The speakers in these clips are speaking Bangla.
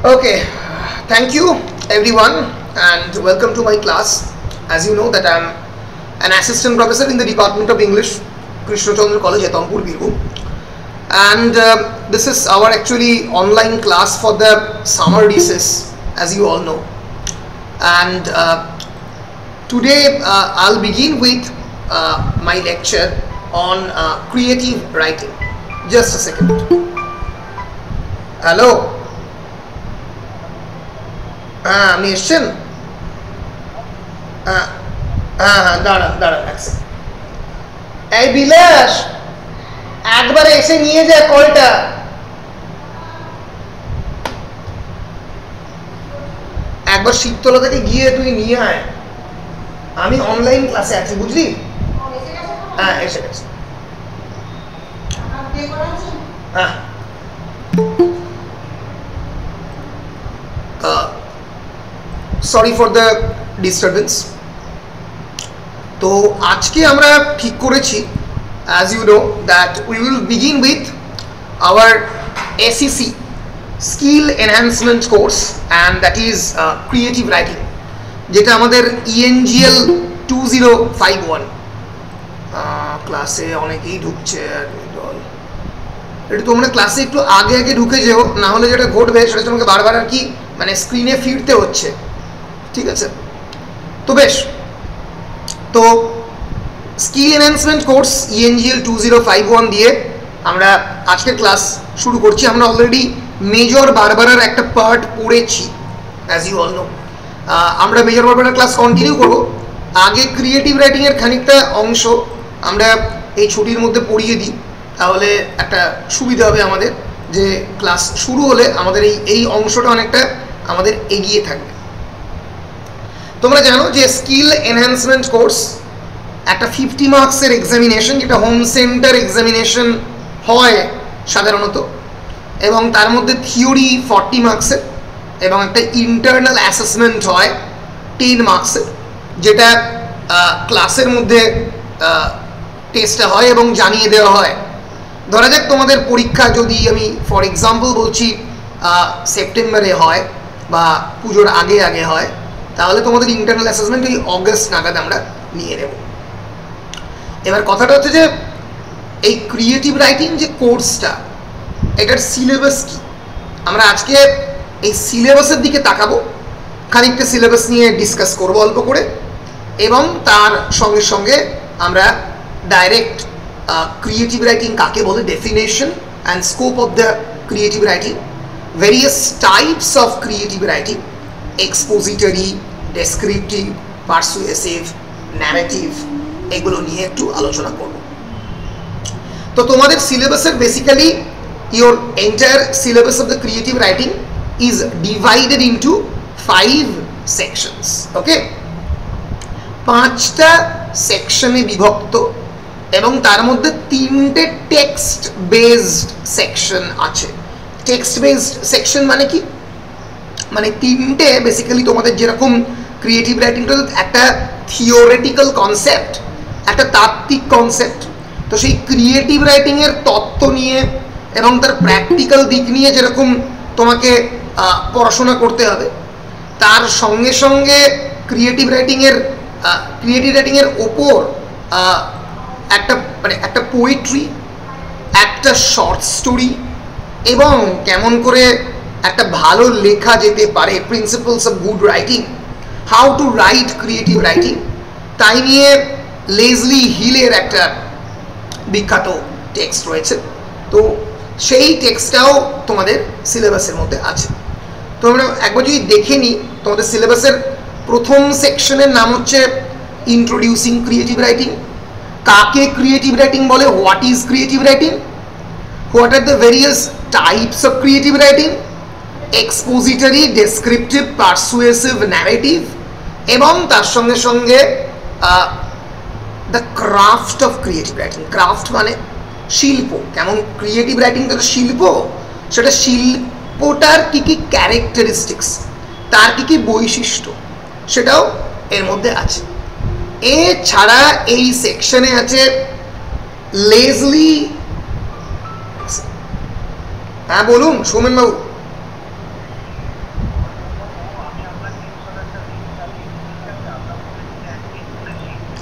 Okay, thank you everyone and welcome to my class. As you know that I am an assistant professor in the Department of English, Krishna Chandra College, Etampur, Birbhum. And this is our actually online class for the summer recess, as you all know. And today I'll begin with my lecture on creative writing. Just a second. Hello. আপনি এসছেন? দাঁড়ান এই বিলাস একবার এসে নিয়ে যায় কলটা। একবার শীততলা থেকে গিয়ে তুই নিয়ে আয়, আমি অনলাইন ক্লাসে আছি, বুঝলি? হ্যাঁ এসে গেছে। হ্যাঁ সরি ফর দ্য ডিস্টারবেন্স। তো আজকে আমরা ঠিক করেছি, as you know that we will begin with our SEC skill enhancement course and that is creative writing, যেটা আমাদের ENGL 2051 ক্লাসে অনেকেই ঢুকছে। একটু তোমরা ক্লাসে একটু আগে আগে ঢুকে যেও, না হলে যেটা ঘটবে সেটা তোমাকে বারবার আর কি মানে স্ক্রিনে ফিরতে হচ্ছে, ঠিক আছে? তো বেশ, তো স্কিল এনহ্যান্সমেন্ট কোর্স ENGL 2051 দিয়ে আমরা আজকের ক্লাস শুরু করছি। আমরা অলরেডি মেজর বারবারার একটা পার্ট পড়েছি, অ্যাজ ইউ অল নো। আমরা মেজর বারবারার ক্লাস কন্টিনিউ করব। আগে ক্রিয়েটিভ রাইটিংয়ের খানিকটা অংশ আমরা এই ছুটির মধ্যে পড়িয়ে দিই, তাহলে একটা সুবিধা হবে আমাদের, যে ক্লাস শুরু হলে আমাদের এই অংশটা অনেকটা আমাদের এগিয়ে থাকবে। তোমরা জানো যে স্কিল এনহ্যান্সমেন্ট কোর্স একটা 50 মার্কসের এক্সামিনেশন, যেটা হোম সেন্টার এক্সামিনেশন হয় সাধারণত, এবং তার মধ্যে থিওরি 40 মার্কসের এবং একটা ইন্টারনাল অ্যাসেসমেন্ট হয় 10 মার্কসের, যেটা ক্লাসের মধ্যে টেস্টটা হয় এবং জানিয়ে দেওয়া হয়। ধরা যাক তোমাদের পরীক্ষা যদি আমি ফর এক্সাম্পল বলছি সেপ্টেম্বরে হয় বা পুজোর আগে আগে হয়, তাহলে তোমাদের ইন্টারনাল অ্যাসেসমেন্ট ওই অগস্ট নাগাদ আমরা নিয়ে নেব। এবার কথাটা হচ্ছে যে এই ক্রিয়েটিভ রাইটিং যে কোর্সটা, এটার সিলেবাস কি? আমরা আজকে এই সিলেবাসের দিকে তাকাবো, খানিকটা সিলেবাস নিয়ে ডিসকাস করবো অল্প করে, এবং তার সঙ্গে সঙ্গে আমরা ডাইরেক্ট ক্রিয়েটিভ রাইটিং কাকে বলে, definition and scope of the creative writing, various types of creative writing, expository, descriptive, persuasive, narrative, এগুলো নিয়ে একটু আলোচনা করব। তো তোমাদের সিলেবাসের basically your entire syllabus of the creative writing is divided into 5 sections. Okay, 5টা সেকশনে বিভক্ত, এবং তার মধ্যে 3টে টেক্সট বেসড সেকশন আছে। টেক্সট বেসড সেকশন মানে কি? মানে 3টে বেসিক্যালি তোমাদের যেরকম ক্রিয়েটিভ রাইটিংটা একটা থিওরিটিক্যাল কনসেপ্ট, একটা তাত্ত্বিক কনসেপ্ট, তো সেই ক্রিয়েটিভ রাইটিংয়ের তত্ত্ব নিয়ে এবং তার প্র্যাকটিক্যাল দিক নিয়ে যেরকম তোমাকে পড়াশোনা করতে হবে, তার সঙ্গে সঙ্গে ক্রিয়েটিভ রাইটিংয়ের ওপর একটা মানে একটা পোয়েট্রি, একটা শর্ট স্টোরি, এবং কেমন করে একটা ভালো লেখা যেতে পারে, principles of good writing, how to right creative writing, তাই নিয়ে লেজলি হিলের একটা বিখ্যাত টেক্সট রয়েছে। তো সেই টেক্সটটাও তোমাদের সিলেবাসের মধ্যে আছে। তো আমরা একবার যদি দেখে নিই, তোমাদের সিলেবাসের প্রথম সেকশনের নাম হচ্ছে ইন্ট্রোডিউসিং ক্রিয়েটিভ রাইটিং। কাকে ক্রিয়েটিভ রাইটিং বলে? What is creative writing? What are the various types of creative writing? Expository, descriptive, persuasive, narrative, এবং তার সঙ্গে সঙ্গে the craft of creative writing. Craft মানে শিল্প। কেমন ক্রিয়েটিভ রাইটিং তো শিল্প, সেটা শিল্পটার কী কী ক্যারেক্টারিস্টিক্স, তার কী কী বৈশিষ্ট্য, সেটাও এর মধ্যে আছে। এছাড়া এই সেকশনে আছে লেজলি, হ্যাঁ বলুন সৌমেন বাবু।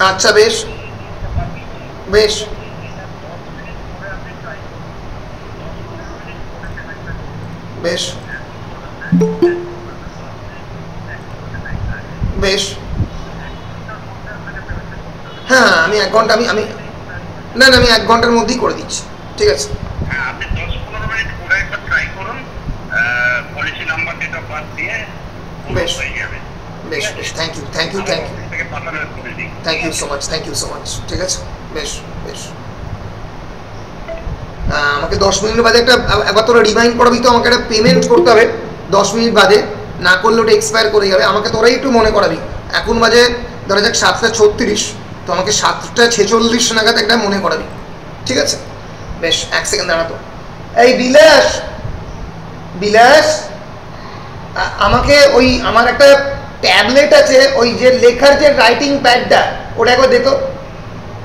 আচ্ছা বেশ বেশ বেশ বেশ হ্যাঁ আমি 1 ঘন্টা আমি না না আমি 1 ঘন্টার মধ্যেই করে দিচ্ছি ঠিক আছে হ্যাঁ আপনি 10-15 মিনিট পরে একবার ট্রাই করুন policy number date of birth দিয়ে বেশ হয়ে যাবে বেশ বেশ থ্যাংক ইউ থেকে পাঠানোর করে দিই থ্যাংক ইউ সো মাচ ঠিক আছে বেশ বেশ আমাকে 10 মিনিট বাদে একবার তোরা রিমাইন্ড করবি তো আমাকে একটা পেমেন্ট করতে হবে 10 মিনিট বাদে না করলে ওটা এক্সপায়ার করে যাবে আমাকে তোরাই একটু মনে করাবি এখন বাজে ধরা যাক 7:36 তো আমাকে 7:46 নাগাদ একটা মনে করাবি ঠিক আছে বেশ 1 সেকেন্ড দাঁড়াতো এই বিলাস আমাকে ওই আমার একটা ট্যাবলেট আছে ওই যে লেখার যে রাইটিং প্যাডটা ওটা একবার দে তো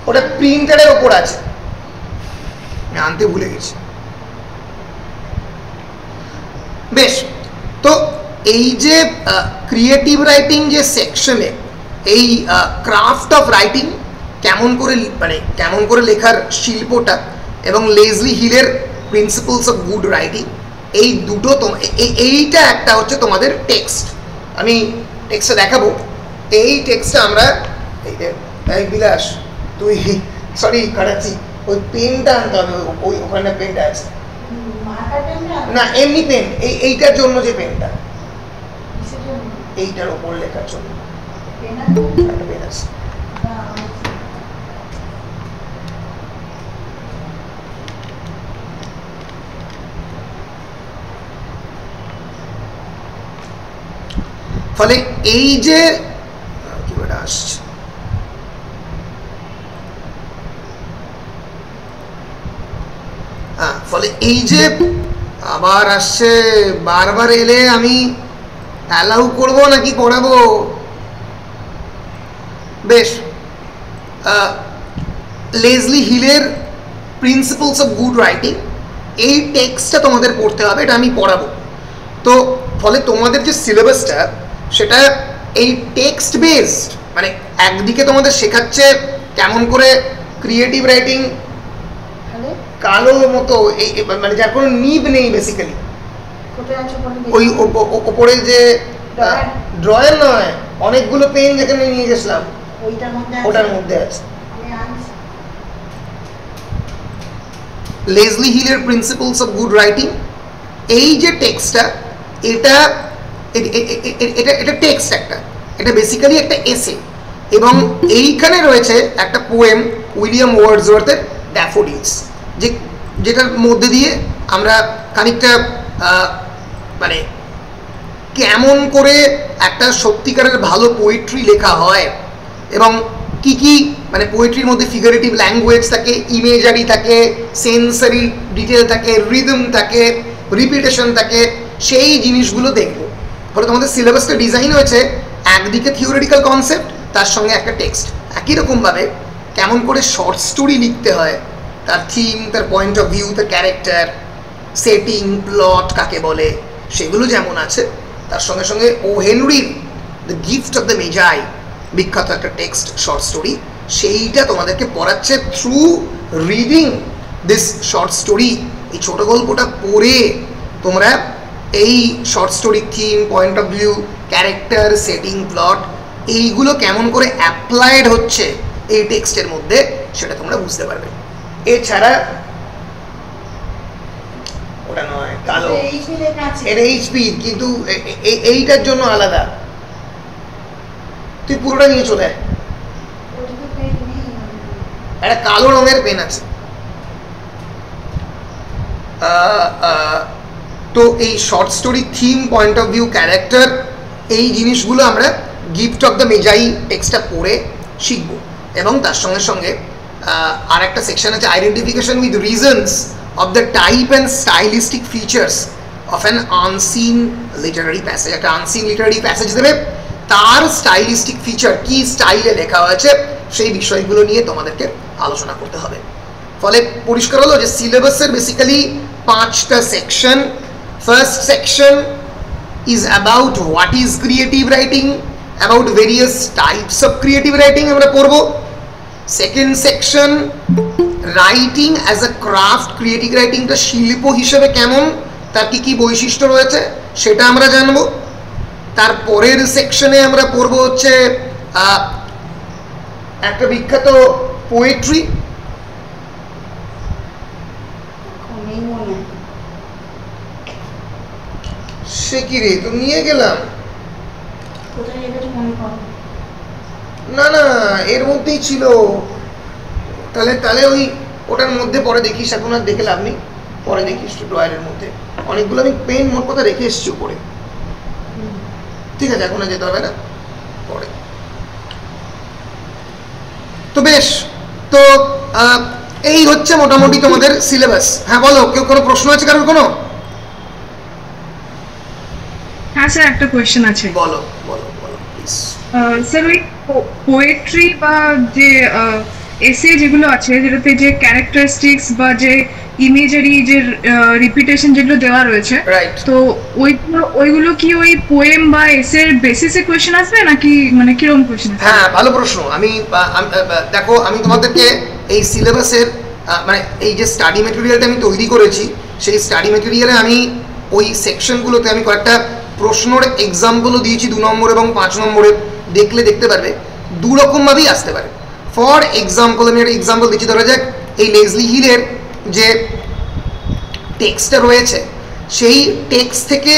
ওটা প্রিন্টারের ওপর আছে আমি আনতে ভুলে গেছি বেশ তো এই যে ক্রিয়েটিভ রাইটিং যে সেকশনে এই ক্রাফট অফ রাইটিং কেমন করে লেখার শিল্পটা এবং লেজলি হিলের প্রিন্সিপলস অফ গুড রাইটিং এই দুটো এইটা একটা হচ্ছে তোমাদের টেক্সট আমি টেক্সটটা দেখাবো এই টেক্সটটা আমরা এই বিলাস তুই সরি কাটাচ্ছি ওই পেনটা আনতে হবে ওই ওখানে পেনটা আছে না এমনি পেন এইটার জন্য যে পেনটা এইটার ওপর লেখার জন্য একটা পেন আছে ফলে এই যে কিভাবে আসছে ফলে এই যে আবার আসছে বারবার এলে আমি অ্যালাউ করবো নাকি করাবো বেশ লেজলি হিলের প্রিন্সিপলস অফ গুড রাইটিং এই টেক্সটটা তোমাদের পড়তে হবে এটা আমি পড়াবো তো ফলে তোমাদের যে সিলেবাসটা সেটা এই টেক্সট বেসড মানে একদিকে তোমাদের শেখাচ্ছে কেমন করে ক্রিয়েটিভ রাইটিং কালো মতো এই মানে যার কোনো নিব নেই বেসিক্যালি ওই ওপরে যে ড্রয়ার নয় অনেকগুলো পেন যেখানে নিয়ে গেছিলাম ওটার মধ্যে আছে লেজলি হিলের প্রিন্সিপলস অফ গুড রাইটিং এই যে টেক্সটটা এটা টেক্সট এটা বেসিক্যালি একটা এসে এবং এইখানে রয়েছে একটা পোয়েম উইলিয়াম ওয়ার্ডসওয়ার্থের ড্যাফোডিলস যেটার মধ্যে দিয়ে আমরা খানিকটা মানে কেমন করে একটা সত্যিকারের ভালো পোয়েট্রি লেখা হয় এবং কি মানে পোয়েট্রির মধ্যে ফিগারেটিভ ল্যাঙ্গুয়েজ থাকে ইমেজারি থাকে সেন্সারি ডিটেল থাকে রিদম থাকে রিপিটেশন থাকে সেই জিনিসগুলো দেখবো ফলে তোমাদের সিলেবাসটা ডিজাইন হয়েছে একদিকে থিওরিটিক্যাল কনসেপ্ট তার সঙ্গে একটা টেক্সট একই রকমভাবে কেমন করে শর্ট স্টোরি লিখতে হয় তার থিম তার পয়েন্ট অফ ভিউ তার ক্যারেক্টার সেটিং প্লট কাকে বলে সেগুলো যেমন আছে তার সঙ্গে সঙ্গে ও হেনরির the gift of the Magi বিখ্যাত একটা টেক্সট শর্ট স্টোরি সেইটা তোমাদেরকে পড়াচ্ছে through reading this short story এই ছোট গল্পটা পড়ে তোমরা এই short story theme point of view character setting plot এইগুলো কেমন করে অ্যাপ্লাইড হচ্ছে এই টেক্সটের মধ্যে সেটা তোমরা বুঝতে পারবে এছাড়া ওটা নয় কালো এটা এইচপি কিন্তু এইটার জন্য আলাদা তুই পুরোটা নিয়ে চলে আয় একটা কালো রঙের পেন আছে তো এই short story theme point of view character এই জিনিসগুলো আমরা গিফট অফ দ্য মেজাই টেক্সটটা পড়ে শিখব এবং তার সঙ্গে সঙ্গে আর একটা সেকশন আছে identification with reasons of the type and stylistic features of an unseen literary passage একটা আনসিন লিটারারি প্যাসেজ দেবে তার স্টাইলিস্টিক ফিচার কি স্টাইলে লেখা হয়েছে সেই বিষয়গুলো নিয়ে তোমাদেরকে আলোচনা করতে হবে ফলে পরিষ্কার হলো যে সিলেবাসের বেসিক্যালি 5টা section first section is about what is creative writing about various types of creative writing আমরা পড়বো second section writing as a craft, creative রাইটিংটা শিল্প হিসেবে কেমন, তার কি কি বৈশিষ্ট্য রয়েছে সেটা আমরা জানবো। তারপরের সেকশনে আমরা পড়বো হচ্ছে একটা বিখ্যাত পোয়েট্রি, সে কি রে তো নিয়ে গেলাম, না না এর মধ্যেই ছিল, তাহলে তাহলে ওই ওটার মধ্যে পরে দেখিস, এখন আর দেখে লাভ নেই, পরে দেখিস ড্রয়ারের মধ্যে অনেকগুলো আমি পেন মোট কথা রেখে এসেছি উপরে, ঠিক আছে এখন আর যেতে হবে না, পরে। তো বেশ, তো এই হচ্ছে মোটামুটি তোমাদের সিলেবাস। হ্যাঁ বলো, কেউ কোনো প্রশ্ন আছে কারোর কোনো? হ্যাঁ স্যার, একটা কোয়েশ্চেন আছে। বলো বলো বলো প্লিজ। স্যার ওই পোয়েট্রি বা যে এসে যেগুলো আছে, যেটাতে যে ক্যারেক্টারিস্টিক্স বা যে ইমেজারি, যে রিপিটেশন যেগুলো দেওয়া রয়েছে, তো ওইগুলো কি ওই পোয়েম বা এসের বেসিসে কোয়েশ্চেন আসবে নাকি মানে কিরকম কোয়েশ্চেন আসবে? হ্যাঁ ভালো প্রশ্ন। আমি দেখো আমি তোমাদেরকে এই সিলেবাসের মানে এই যে স্টাডি মেটেরিয়ালটা আমি তৈরি করেছি, সেই স্টাডি মেটেরিয়ালে আমি ওই সেকশনগুলোতে আমি কয়েকটা প্রশ্নের এক্সাম্পলও দিয়েছি, 2 নম্বর এবং 5 নম্বরের, দেখলে দেখতে পারবে দু রকমভাবেই আসতে পারে। ফর এক্সাম্পল আমি একটা এক্সাম্পল দিচ্ছি, ধরা যাক এই লেজলি হিলের যে টেক্সটটা রয়েছে, সেই টেক্সট থেকে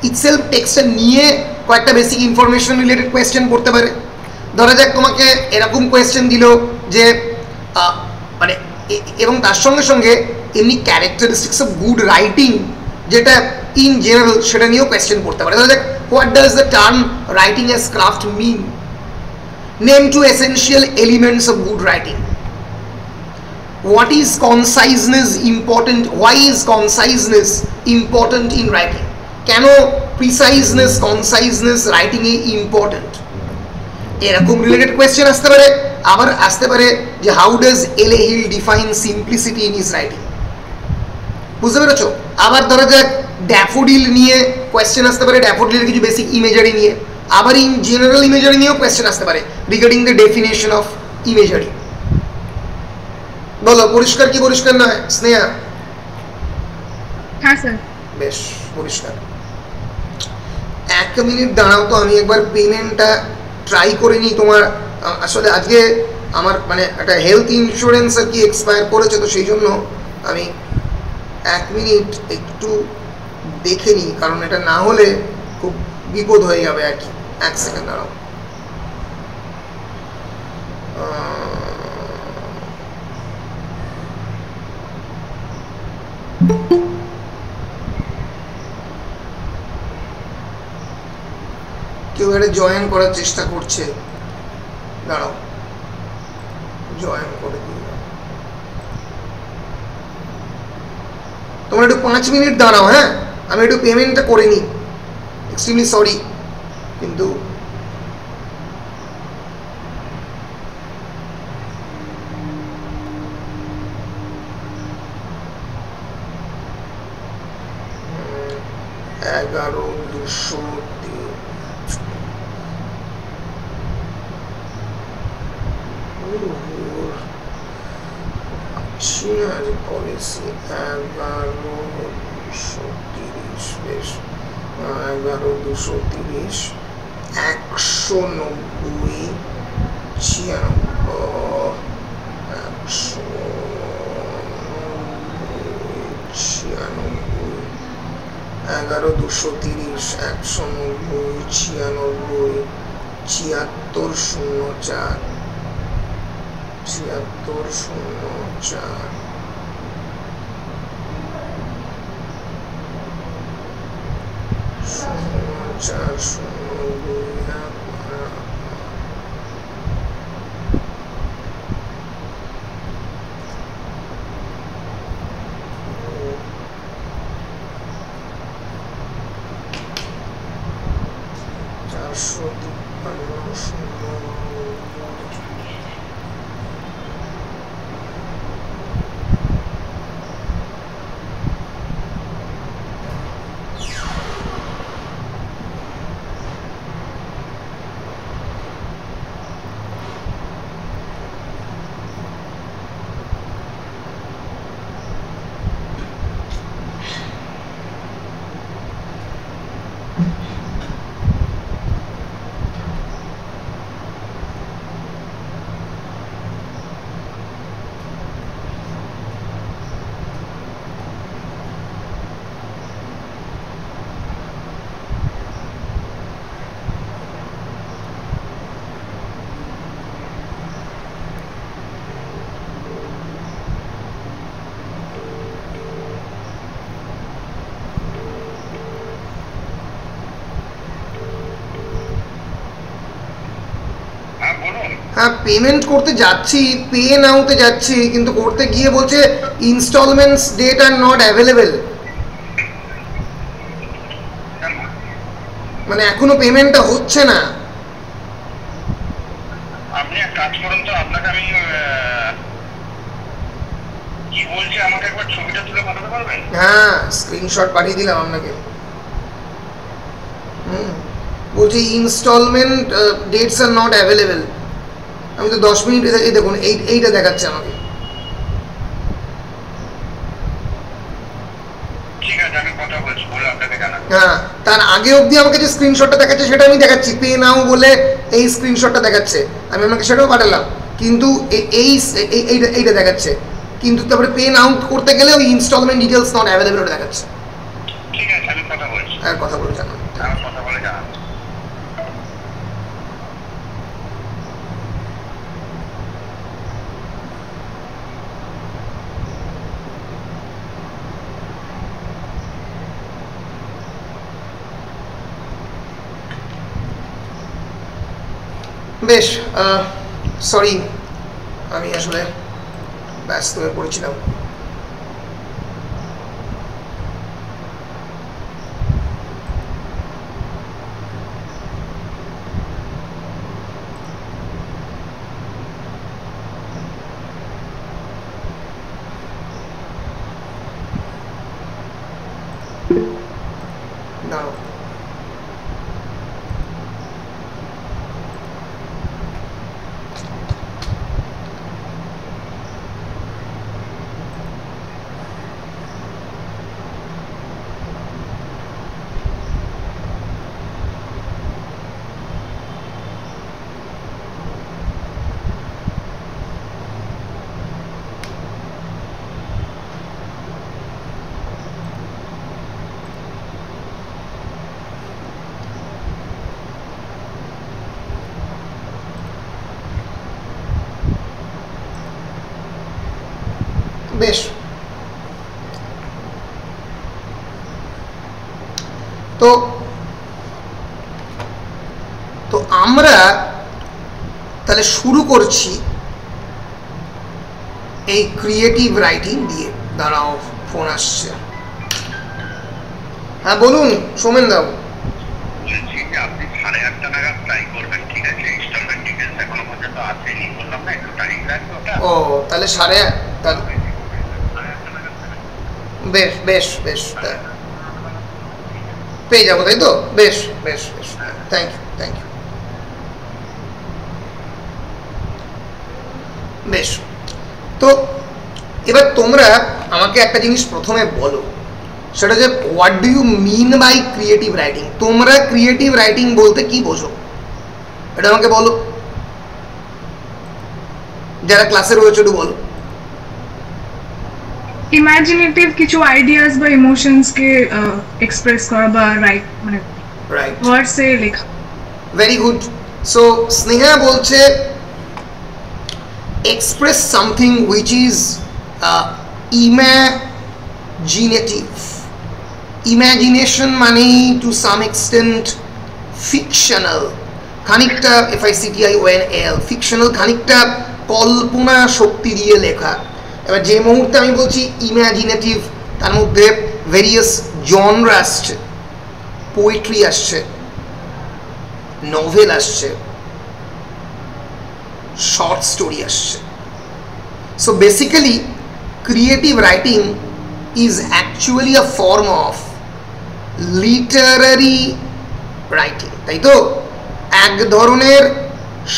ইটসেলফ টেক্সটটা নিয়ে কয়েকটা বেসিক ইনফরমেশন রিলেটেড কোয়েশ্চেন করতে পারে। ধরা যাক তোমাকে এরকম কোয়েশ্চেন দিল যে মানে এবং তার সঙ্গে সঙ্গে এমনি ক্যারেক্টারিস্টিক্স অফ গুড রাইটিং যেটা ইন জেনারেল সেটা নিয়েও কোয়েশ্চেন করতে পারে। ধরা যাক what does the term writing as craft mean, name 2 essential elements of good writing, what is conciseness important, why is conciseness important in writing, কেন প্রিসাইজনেস কনসাইজনেস রাইটিং এ ইম্পর্টেন্ট, এরকম রিলেটেড কোয়েশ্চেন আসতে পারে। আবার আসতে পারে যে how does Ellie Hill define simplicity in his writing, বুঝতে পেরেছো? আবার ধরা যাক ড্যাফোডিল নিয়ে কোয়েশ্চেন আসতে পারে, ড্যাফোডিলের কিছু বেসিক ইমেজারি নিয়ে। আবার ইন জেনারেল ইমেজারি নিয়েও কোয়েশ্চেন আসতে পারে regarding the definition of imagery. বলো পরিষ্কার কি পরিষ্কার নয় স্নেহা? হ্যাঁ স্যার। বেশ পরিষ্কার। 1 মিনিট দাঁড়াও তো, আমি একবার পেমেন্টটা ট্রাই করে নিই। তোমার আসলে আজকে আমার মানে একটা হেলথ ইন্স্যুরেন্স আর কি এক্সপায়ার করেছে, তো সেই জন্য আমি 1 মিনিট একটু দেখে নিই, কারণ এটা না হলে খুব বিপদ হয়ে যাবে আর কি। 1 সেকেন্ড দাঁড়াও। কেউ এটা জয়েন করার চেষ্টা করছে, দাঁড়াও জয়েন করে দিই। তোমরা একটু 5 মিনিট দাঁড়াও, হ্যাঁ আমি একটু পেমেন্টটা করে নিই। এক্সট্রিমলি সরি, কিন্তু পলিসি 11,230 বেশ 11,230 190 11,230 190 96 7604 453 হ্যাঁ পেমেন্ট করতে যাচ্ছি, পে নাওতে যাচ্ছি, কিন্তু করতে গিয়ে বলছে installments date are not available. মানে এখনো পেমেন্টটা হচ্ছে না। আপনি এক কাজ করুন তো, আপনাকে আমি কি বলছি আমাকে একবার ছবিটা তুলে পাঠাতে পারবেন? হ্যাঁ স্ক্রিনশট পাঠিয়ে দিলাম আপনাকে। বলছি installment dates are not available. আমি তো 10 মিনিট এই দেখুন এইটা দেখাচ্ছে আমাকে। ঠিক আছে, আমি কথা বলছি, বলে আপনাকে জানাবো। হ্যাঁ তার আগে অবধি আমাকে যে স্ক্রিনশটটা দেখাচ্ছে সেটা আমি দেখাচ্ছি, পে নাও বলে এই স্ক্রিনশটটা দেখাচ্ছে, আমি আপনাকে সেটাও পাঠালাম, কিন্তু এইটা দেখাচ্ছে, কিন্তু তারপরে পে নাও করতে গেলে ওই ইনস্টলমেন্ট ডিটেলস নট অ্যাভেলেবল ওটা দেখাচ্ছে। ঠিক আছে, আমি কথা বলছি। হ্যাঁ কথা বলে জানান। আমি কথা বলে জানাবো। বেশ সরি, আমি আসলে ব্যস্ত হয়ে পড়েছিলাম। দাঁড়াও, বেশ তো তো আমরা তাহলে শুরু করছি এই ক্রিয়েটিভ রাইটিং দিয়ে। দাঁড়াও ফোন আসছে। হ্যাঁ বলুন সোমেন দাও। বলছি যে আপনি 8:30 নাগাদ ট্রাই করবেন, ঠিক আছে? ইনস্টলমেন্ট ডিটেলস এখনো পর্যন্ত আসেনি, বললাম না একটু টাইম লাগবে ওটা। ও তাহলে 8:30, বেশ বেশ বেশ পেয়ে যাবো তাই তো? বেশ বেশ বেশ, থ্যাংক ইউ থ্যাংক ইউ। বেশ, তো এবার তোমরা আমাকে একটা জিনিস প্রথমে বলো, সেটা যে what do you mean by creative writing? তোমরা ক্রিয়েটিভ রাইটিং বলতে কি বোঝো এটা আমাকে বলো, যারা ক্লাসে রয়েছে একটু বলো। ইমাজিনেটিভ কিছু আইডিয়াস বা ইমোশনস কে এক্সপ্রেস করা বা রাইট মানে রাইট, ওয়ার্ডসে লেখা। Very good. সো স্নেহা বলছে express something which is imaginative. Imagination মানে to some extent fictional, খানিকটা FICTIONAL, fictional, খানিকটা কল্পনা শক্তি দিয়ে লেখা। এবার যে মুহূর্তে আমি বলছি ইম্যাজিনেটিভ, তার মধ্যে ভেরিয়াস জনরা আসছে, পোয়েট্রি আসছে, নভেল আসছে, short story আসছে। So basically creative writing is actually a form of literary writing, তাই তো? এক ধরনের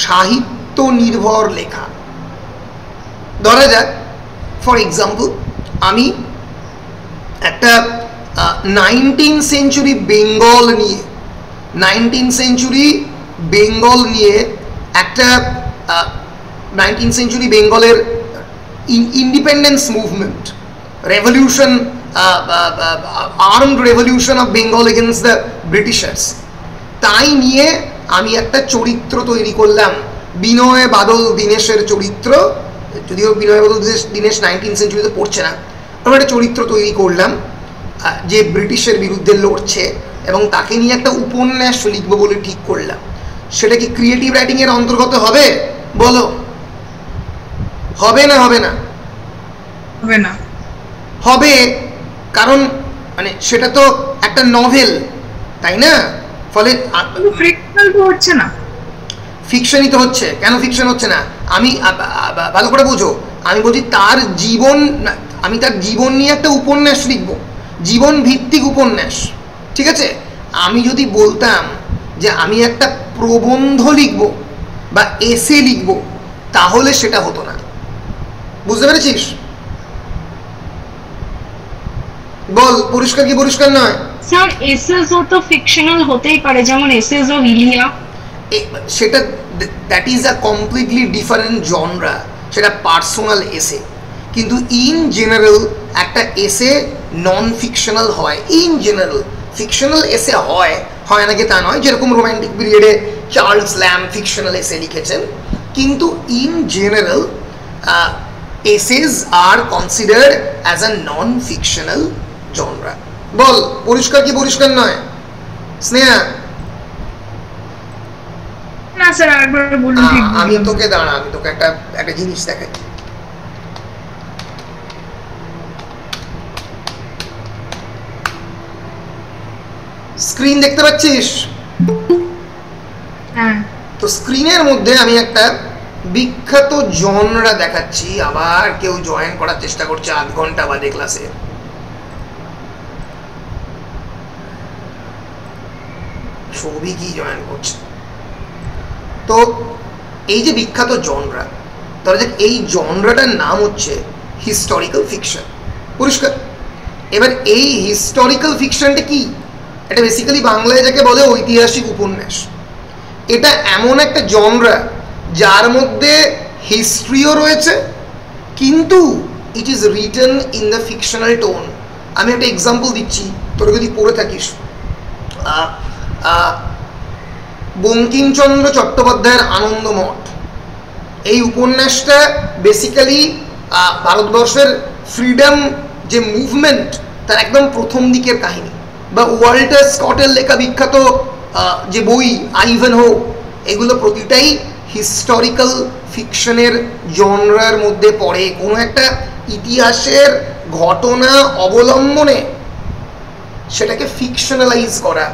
সাহিত্য নির্ভর লেখা। ধরা যাক ফর এক্সাম্পল আমি একটা 19th century বেঙ্গল নিয়ে 19th century বেঙ্গল নিয়ে একটা 19th century বেঙ্গলের independence movement, revolution, armed revolution of Bengal against the ব্রিটিশার্স, তাই নিয়ে আমি একটা চরিত্র তৈরি করলাম, বিনয় বাদল দীনেশের চরিত্র। যদিও বিনয় বাদল দীনেশ 19th centuryতে পড়ছে না, আমি একটা চরিত্র তৈরি করলাম যে ব্রিটিশের বিরুদ্ধে লড়ছে, এবং তাকে নিয়ে একটা উপন্যাস লিখবো বলে ঠিক করলাম। সেটা কি ক্রিয়েটিভ রাইটিংয়ের অন্তর্গত হবে? বলো হবে না হবে না হবে না হবে, কারণ মানে সেটা তো একটা নভেল, তাই না? ফলে ফিকশনাল তো হচ্ছে না। ফিকশনই তো হচ্ছে। কেন ফিকশন হচ্ছে না? আমি ভালো করে বুঝো, আমি বলছি তার জীবন, আমি তার জীবন নিয়ে একটা উপন্যাস লিখব, জীবন ভিত্তিক উপন্যাস, ঠিক আছে? আমি যদি বলতাম যে আমি একটা প্রবন্ধ লিখব বা এসে লিখব, তাহলে সেটা হতো না। বুঝতে পেরেছিস? বল পরিষ্কার কি পরিষ্কার নয়? স্যার এসএসও তো ফিকশনাল হতেই পারে, যেমন এসএসও ইলিয়া, সেটা that is a completely different genre, সেটা পার্সোনাল এসে। কিন্তু ইন জেনারেল একটা এসে নন ফিকশনাল হয়, ইন জেনারেল। ফিকশনাল এসে হয় নাকি তা নয়, যেরকম রোম্যান্টিক পিরিয়ডে চার্লস ল্যাম্ব ফিকশনাল এসে লিখেছেন, কিন্তু in general essays are considered as a non fictional genre. বল পরিষ্কার কি পরিষ্কার নয় স্নেহা? না স্যার আরেকবার বলুন। আমি তোকে দাঁড়া, আমি তোকে একটা জিনিস দেখাই। স্ক্রিন দেখতে পাচ্ছিস? হ্যাঁ। তো স্ক্রিনের মধ্যে আমি একটা বিখ্যাত জনরা দেখাচ্ছি, আবার কেউ জয়েন করার চেষ্টা করছে আধ ঘন্টা বাদে ক্লাসে। ছবি কি জয়েন করছে? তো এই যে বিখ্যাত জনরা, ধরা যাক এই জনরাটার নাম হচ্ছে হিস্টোরিক্যাল ফিকশন। পরিষ্কার? এবার এই হিস্টোরিক্যাল ফিকশনটা কি? এটা বেসিক্যালি বাংলায় যাকে বলে ঐতিহাসিক উপন্যাস। এটা এমন একটা জনরা যার মধ্যে হিস্ট্রিও রয়েছে, কিন্তু it is written in the fictional tone. আমি একটা এক্সাম্পল দিচ্ছি, তোরা যদি পড়ে থাকিস, বঙ্কিমচন্দ্র চট্টোপাধ্যায়ের আনন্দমঠ, এই উপন্যাসটা বেসিক্যালি ভারতবর্ষের ফ্রিডম যে মুভমেন্ট তার একদম প্রথম দিকের কাহিনী। বা ওয়াল্টার স্কটের লেখা বিখ্যাত যে বই আইভেনহো, এগুলো প্রতিটাই হিস্টোরিক্যাল ফিকশনের জনরার মধ্যে পড়ে। কোনো একটা ইতিহাসের ঘটনা অবলম্বনে সেটাকে ফিকশনালাইজ করা,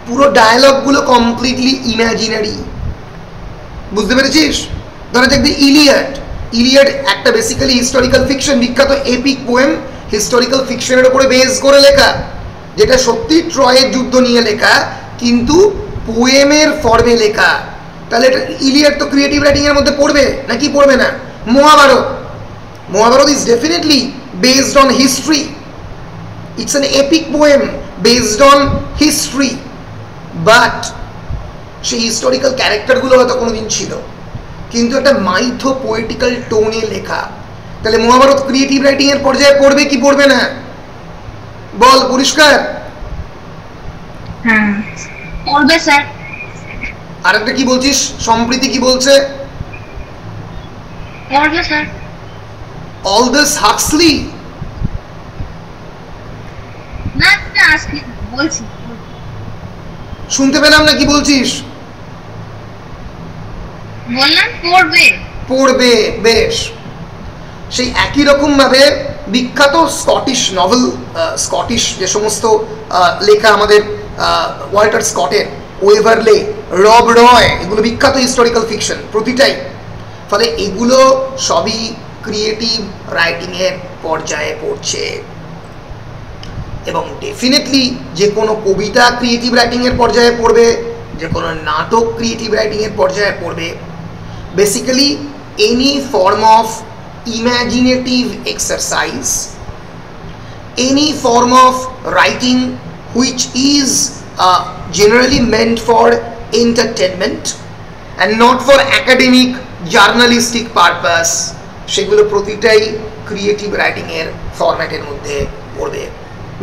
পুরো ডায়ালগগুলো কমপ্লিটলি ইম্যাজিনারি। বুঝতে পেরেছিস? ধরা যাক ইলিয়াড একটা বেসিক্যালি হিস্টোরিক্যাল ফিকশন, বিখ্যাত এপিক পোয়েম, হিস্টোরিক্যাল ফিকশনের উপরে বেস করে লেখা, যেটা সত্যি ট্রয়ের যুদ্ধ নিয়ে লেখা, কিন্তু পোয়েমের ফর্মে লেখা। তাহলে এটা ইলিয়াড তো ক্রিয়েটিভ রাইটিং এর মধ্যে পড়বে নাকি পড়বে না? Mahabharata is definitely based on history, it's an epic poem based on history, but সেই হিস্টোরিক্যাল ক্যারেক্টারগুলো হয়তো কোনোদিন ছিল, কিন্তু একটা মাইথো পোয়েটিক্যাল টোনে লেখা। তাহলে মহাভারত ক্রিয়েটিভ রাইটিং এর পর্যায়ে পড়বে কি পড়বে না? বল পরিষ্কার? হ্যাঁ পড়বে স্যার। আরেকটা কি বলছিস? সম্প্রীতি কি বলছে? পড়বে স্যার। অলডাস হাক্সলি? না আজকে বলছি, শুনতে পেলাম না, কি বলছিস? বললাম পড়বে। পড়বে, বেশ। সেই একই রকম ভাবে বিখ্যাত স্কটিশ নভেল, স্কটিশ যে সমস্ত লেখা আমাদের ওয়াল্টার স্কটের, ওয়েভারলে, রব রয়, এগুলো বিখ্যাত হিস্টোরিক্যাল ফিকশন প্রতিটাই। ফলে এগুলো সবই ক্রিয়েটিভ রাইটিংয়ের পর্যায়ে পড়ছে। এবং ডেফিনেটলি যে কোনো কবিতা ক্রিয়েটিভ রাইটিংয়ের পর্যায়ে পড়বে, যে কোনো নাটক ক্রিয়েটিভ রাইটিংয়ের পর্যায়ে পড়বে। Basically any form of imaginative exercise, any form of writing which is generally meant for entertainment and not for academic journalistic purpose, সেগুলো প্রতিটাই ক্রিয়েটিভ রাইটিং এর ফরম্যাটের মধ্যে পড়বে।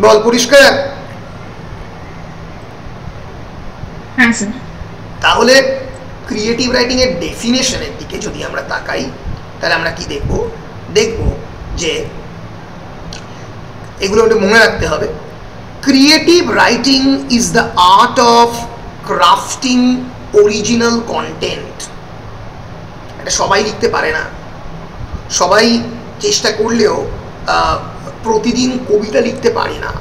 বল পরিষ্কার? হ্যাঁ স্যার। তাহলে ক্রিয়েটিভ রাইটিং এর ডেফিনেশনের দিকে যদি আমরা তাকাই, তাহলে আমরা কি দেখব? যে এগুলো একটু মনে রাখতে হবে। Creative writing is the art of crafting original content, এটা সবাই লিখতে পারে না, সবাই চেষ্টা করলেও প্রতিদিন কবিতা লিখতে পারি না।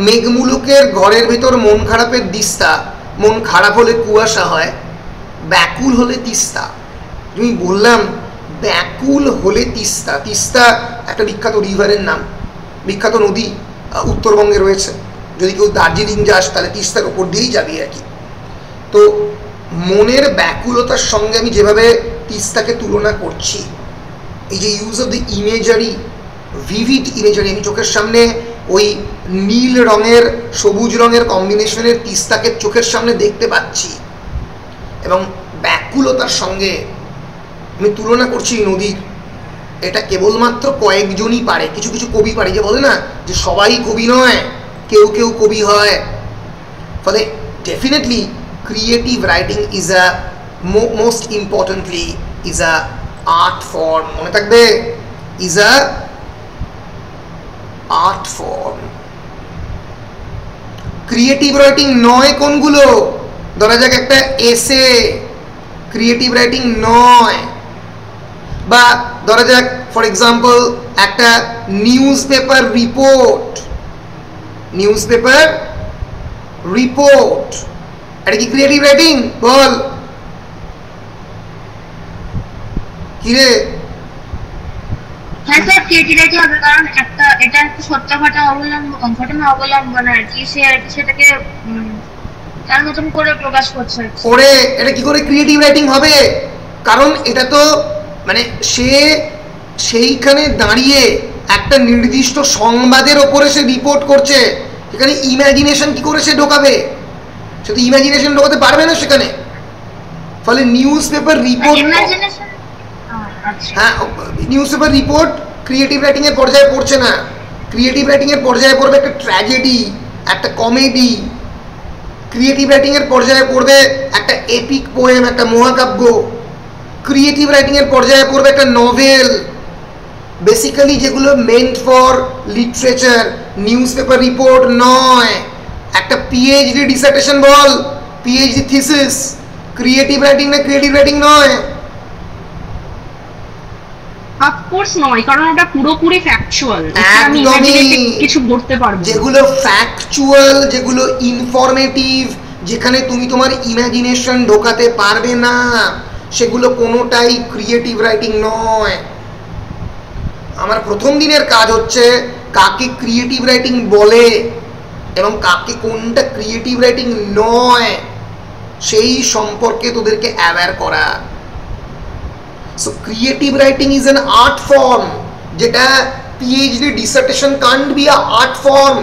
মেঘমুলুকের ঘরের ভেতর মন খারাপের দিস্তা, মন খারাপ হলে কুয়াশা হয়, ব্যাকুল হলে তিস্তা। তুমি বললাম ব্যাকুল হলে তিস্তা, তিস্তা একটা বিখ্যাত রিভারের নাম, বিখ্যাত নদী উত্তরবঙ্গে রয়েছে। যদি কেউ দার্জিলিং যাস তাহলে তিস্তার ওপর দিয়েই যাবি আর কি। তো মনের ব্যাকুলতার সঙ্গে আমি যেভাবে তিস্তাকে তুলনা করছি, এই যে use of the imagery, vivid imagery, আমি চোখের সামনে ওই নীল রঙের সবুজ রঙের কম্বিনেশনের তিস্তাকে চোখের সামনে দেখতে পাচ্ছি, এবং ব্যাকুলতার সঙ্গে আমি তুলনা করছি নদীর। এটা কেবলমাত্র কয়েকজনই পারে, কিছু কিছু কবি পারে, যে বলে না যে সবাই কবি নয়, কেউ কেউ কবি হয়। ফলে definitely creative writing is a most importantly is a art form, মনে থাকবে, is a art form. Creative writing নয় কোনগুলো? ধরা যাক একটা এসে ক্রিয়েটিভ রাইটিং নয়, বা ধরা যাক ফর এক্সাম্পল একটা news paper report, news paper report, এটা কি ক্রিয়েটিভ রাইটিং? বল কি রে? হ্যাঁ স্যার, ক্রিয়েটিভ রাইটিং হবে, কারণ একটা এটা একটা সত্য ঘটনা অবলম্বন আর কি, সে আর কি সেটাকে তার মতন করে প্রকাশ করছে। ওরে এটা কি করে ক্রিয়েটিভ রাইটিং হবে? কারণ এটা তো মানে সে সেইখানে দাঁড়িয়ে একটা নির্দিষ্ট সংবাদের ওপরে সে রিপোর্ট করছে, সেখানে ইমাজিনেশন কি করে সে ঢোকাবে? সে তো ইমাজিনেশন ঢোকাতে পারবে না সেখানে। ফলে নিউজ পেপার রিপোর্ট, হ্যাঁ news paper report creative writing এর পর্যায়ে পড়ছে না। ক্রিয়েটিভ রাইটিং এর পর্যায়ে পড়বে একটা ট্র্যাজেডি, একটা কমেডি। ক্রিয়েটিভ রাইটিং এর পর্যায়ে পড়বে একটা এপিক পোয়েম, একটা মহাকাব্য। ক্রিয়েটিভ রাইটিং এর পর্যায়ে পড়বে একটা নভেল। বেসিক্যালি যেগুলো meant for literature, news paper report নয়। একটা পিএইচডি ডিসার্টেশন বল, পিএইচডি থিসিস, ক্রিয়েটিভ রাইটিং না ক্রিয়েটিভ রাইটিং নয়? অফকোর্স নয়, কারণ ওটা পুরোপুরি ফ্যাকচুয়াল, আমি কিছু করতে পারবো। যেগুলো ফ্যাকচুয়াল, যেগুলো ইনফরমেটিভ, যেখানে তুমি তোমার ইমাজিনেশন ঢোকাতে পারবে না, সেগুলো কোনোটাই ক্রিয়েটিভ রাইটিং নয়। আমার প্রথম দিনের কাজ হচ্ছে কাকে ক্রিয়েটিভ রাইটিং বলে এবং কাকে কোনটা ক্রিয়েটিভ রাইটিং নয় সেই সম্পর্কে তোদেরকে অ্যাওয়্যার করা। So creative writing is an art form, যেটা PhD dissertation can't be a art form,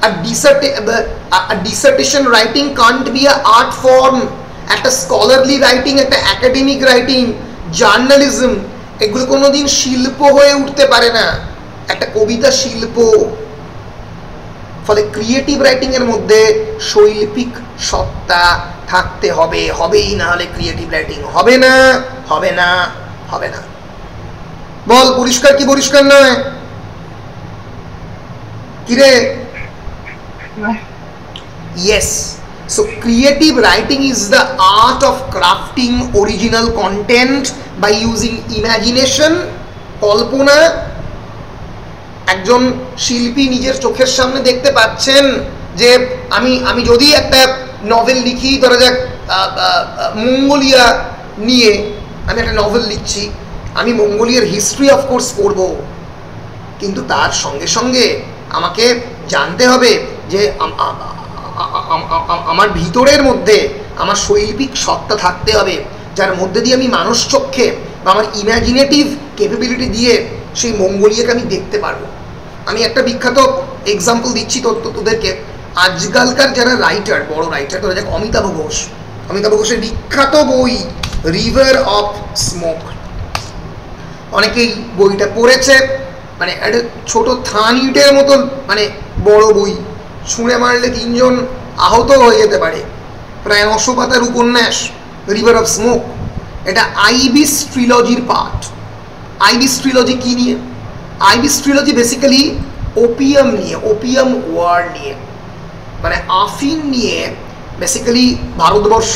a dissertation writing can't be a art form. একটা স্কলারলি রাইটিং, একটা একাডেমিক রাইটিং, জার্নালিজম, এগুলো কোনোদিন শিল্প হয়ে উঠতে পারে না। একটা কবিতা শিল্প। ফলে ক্রিয়েটিভ রাইটিং এর মধ্যে শৈল্পিক সত্তা থাকতে হবে, হবেই না হলে ক্রিয়েটিভ রাইটিং হবে না, হবে না, হবে না। বল পরিষ্কার কি পরিষ্কার নয়? কিরে? Yes. So creative writing is the art of crafting original content by using imagination, কল্পনা। একজন শিল্পী নিজের চোখের সামনে দেখতে পাচ্ছেন যে আমি যদি একটা নভেল লিখি, ধরা যাক মঙ্গোলিয়া নিয়ে আমি একটা নভেল লিখছি, আমি মঙ্গোলিয়ার হিস্ট্রি অফকোর্স পড়ব, কিন্তু তার সঙ্গে সঙ্গে আমাকে জানতে হবে যে আমার ভিতরের মধ্যে আমার শৈল্পিক সত্তা থাকতে হবে, যার মধ্যে দিয়ে আমি মানুষ চক্ষে বা আমার ইমাজিনেটিভ ক্যাপাবিলিটি দিয়ে সেই মঙ্গোলিয়াকে আমি দেখতে পারবো। আমি একটা বিখ্যাত এক্সাম্পল দিচ্ছি তোদেরকে। আজকালকার যারা রাইটার, বড় রাইটার, ধরা যাক অমিতাভ ঘোষ, অমিতাভ ঘোষের বিখ্যাত বই রিভার অফ স্মোক, অনেকেই বইটা পড়েছে। মানে একটা ছোট থান ইটের মতন মানে বড় বই, ছুঁড়ে মারলে 3 জন আহত হয়ে যেতে পারে। প্রায় 900 পাতার উপন্যাস রিভার অফ স্মোক। এটা আইবিস ট্রিলজির পার্ট। আইবিস ট্রিলজি কি নিয়ে? আইবিস ট্রিলজি বেসিক্যালি ওপিয়াম নিয়ে, ওপিয়াম ওয়ার নিয়ে, মানে আফিন নিয়ে। বেসিক্যালি ভারতবর্ষ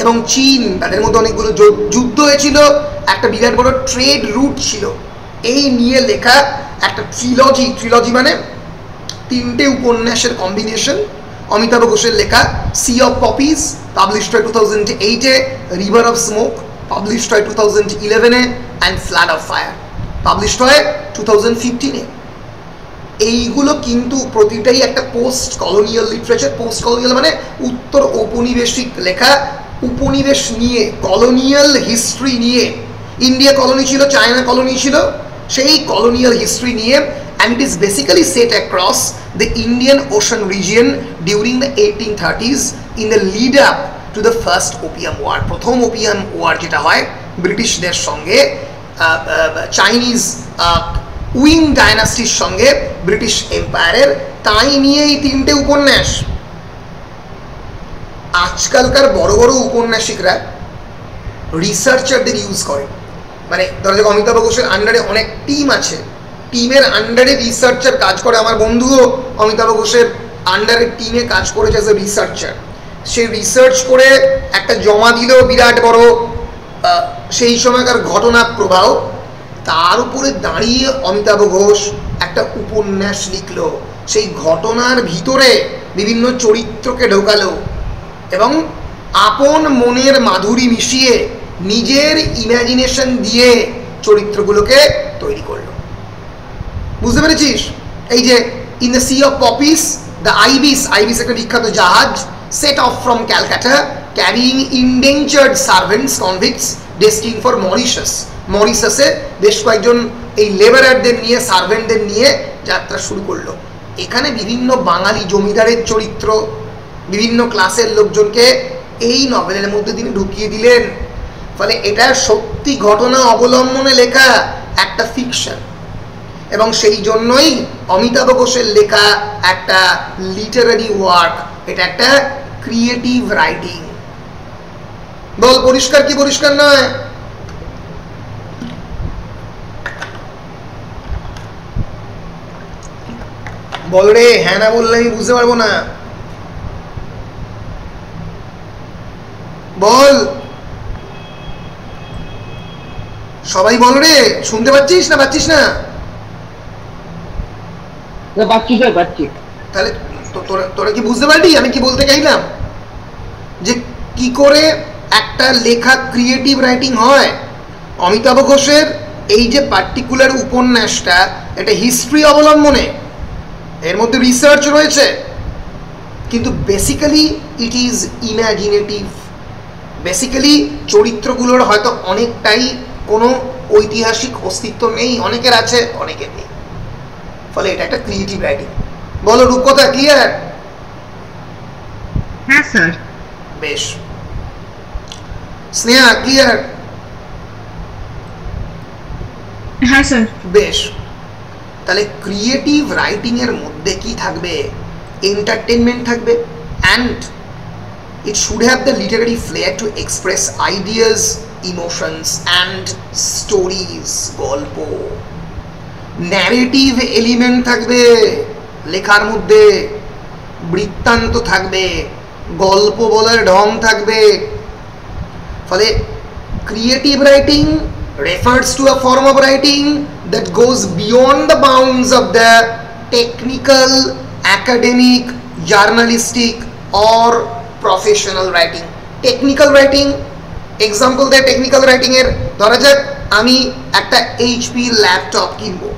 এবং চীন, তাদের মধ্যে অনেকগুলো যুদ্ধ হয়েছিল, একটা বিরাট বড় ট্রেড রুট ছিল, এই নিয়ে লেখা একটা ট্রিলজি মানে তিনটে উপন্যাসের কম্বিনেশন। অমিতাভ ঘোষের লেখা সি অফ পপিজ, পাবলিশড হয় 2008-এ, রিভার অফ স্মোক পাবলিশড হয় 2011-এ, and flood of fire published হয় 2015-এ। এইগুলো কিন্তু প্রতিটাই একটা post colonial literature. Post colonial মানে উত্তর ঔপনিবেশিক লেখা, উপনিবেশ নিয়ে, কলোনিয়াল হিস্ট্রি নিয়ে। ইন্ডিয়া কলোনি ছিল, চায়না কলোনি ছিল, সেই কলোনিয়াল হিস্ট্রি নিয়ে। and it is basically set across the Indian Ocean region during the 1830s in the lead up to the first opium war. প্রথম ওপিয়াম ওয়ার যেটা হয় ব্রিটিশদের সঙ্গে, চাইনিজ উইং ডাইনাস্টির সঙ্গে ব্রিটিশ এম্পায়ারের, তাই নিয়ে এই তিনটে উপন্যাস। আজকালকার বড় বড় উপন্যাসিকরা রিসার্চারদের ইউজ করে, মানে ধরো যে অমিতাভ ঘোষের আন্ডারে অনেক টিম আছে, টিমের আন্ডারে রিসার্চার কাজ করে। আমার বন্ধুও অমিতাভ ঘোষের আন্ডারে টিমে কাজ করেছে as a researcher. Say research করে একটা জমা দিল বিরাট বড় সেই সময়কার ঘটনা প্রবাহ, তার উপরে দাঁড়িয়ে অমিতাভ ঘোষ একটা উপন্যাস লিখলো, সেই ঘটনার ভিতরে বিভিন্ন চরিত্রকে ঢোকালো এবং আপন মনের মাধুরী মিশিয়ে নিজের ইমাজিনেশন দিয়ে চরিত্রগুলোকে তৈরি করলো। বুঝতে পেরেছিস? এই যে in the sea of poppies, the Ibis একটা বিখ্যাত জাহাজ, set off from Calcutta carrying indentured servants convicts destined for মরিশাসে বেশ কয়েকজন এই লেবারারদের নিয়ে, সার্ভেন্টদের নিয়ে যাত্রা শুরু করলো। এখানে বিভিন্ন বাঙালি জমিদারের চরিত্র, বিভিন্ন ক্লাসের লোকজনকে এই নভেলের মধ্যে তিনি ঢুকিয়ে দিলেন। ফলে এটা সত্যি ঘটনা অবলম্বনে লেখা একটা ফিকশন, এবং সেই জন্যই অমিতাভ ঘোষের লেখা একটা লিটারারি ওয়ার্ক, এটা একটা ক্রিয়েটিভ রাইটিং। বল পরিষ্কার কি পরিষ্কার নয়? বল রে, হ্যাঁ না বললে আমি বুঝতে পারবো না। বল, সবাই বল রে, শুনতে পাচ্ছিস না পাচ্ছিস না? তাহলে তোরা কি বুঝতে পারলি আমি কি বলতে চাইলাম? যে কি করে একটা লেখা ক্রিয়েটিভ রাইটিং হয়। অমিতাভ ঘোষের এই যে পার্টিকুলার উপন্যাসটা, এটা হিস্ট্রি অবলম্বনে, এর মধ্যে রিসার্চ রয়েছে, কিন্তু basically it is imaginative. Basically চরিত্রগুলোর হয়তো অনেকটাই কোনো ঐতিহাসিক অস্তিত্ব নেই, অনেকের আছে অনেকের নেই, ফলে এটা একটা ক্রিয়েটিভ রাইটিং। বলো রূপকথা, ক্লিয়ার? হ্যাঁ স্যার। বেশ। স্নেহা, ক্লিয়ার? হ্যাঁ স্যার। বেশ। তাহলে ক্রিয়েটিভ রাইটিং এর মধ্যে কি থাকবে? এন্টারটেনমেন্ট থাকবে, and it should have the literary flair to express ideas, emotions and stories. গল্প, ন্যারেটিভ এলিমেন্ট থাকবে লেখার মধ্যে, বৃত্তান্ত থাকবে, গল্প বলার ঢং থাকবে। ফলে creative writing refers to a form of writing that goes beyond the bounds of the technical, academic, journalistic or professional writing. Technical writing, example দেয় টেকনিক্যাল রাইটিং এর, ধরা যাক আমি একটা HP ল্যাপটপ কিনবো,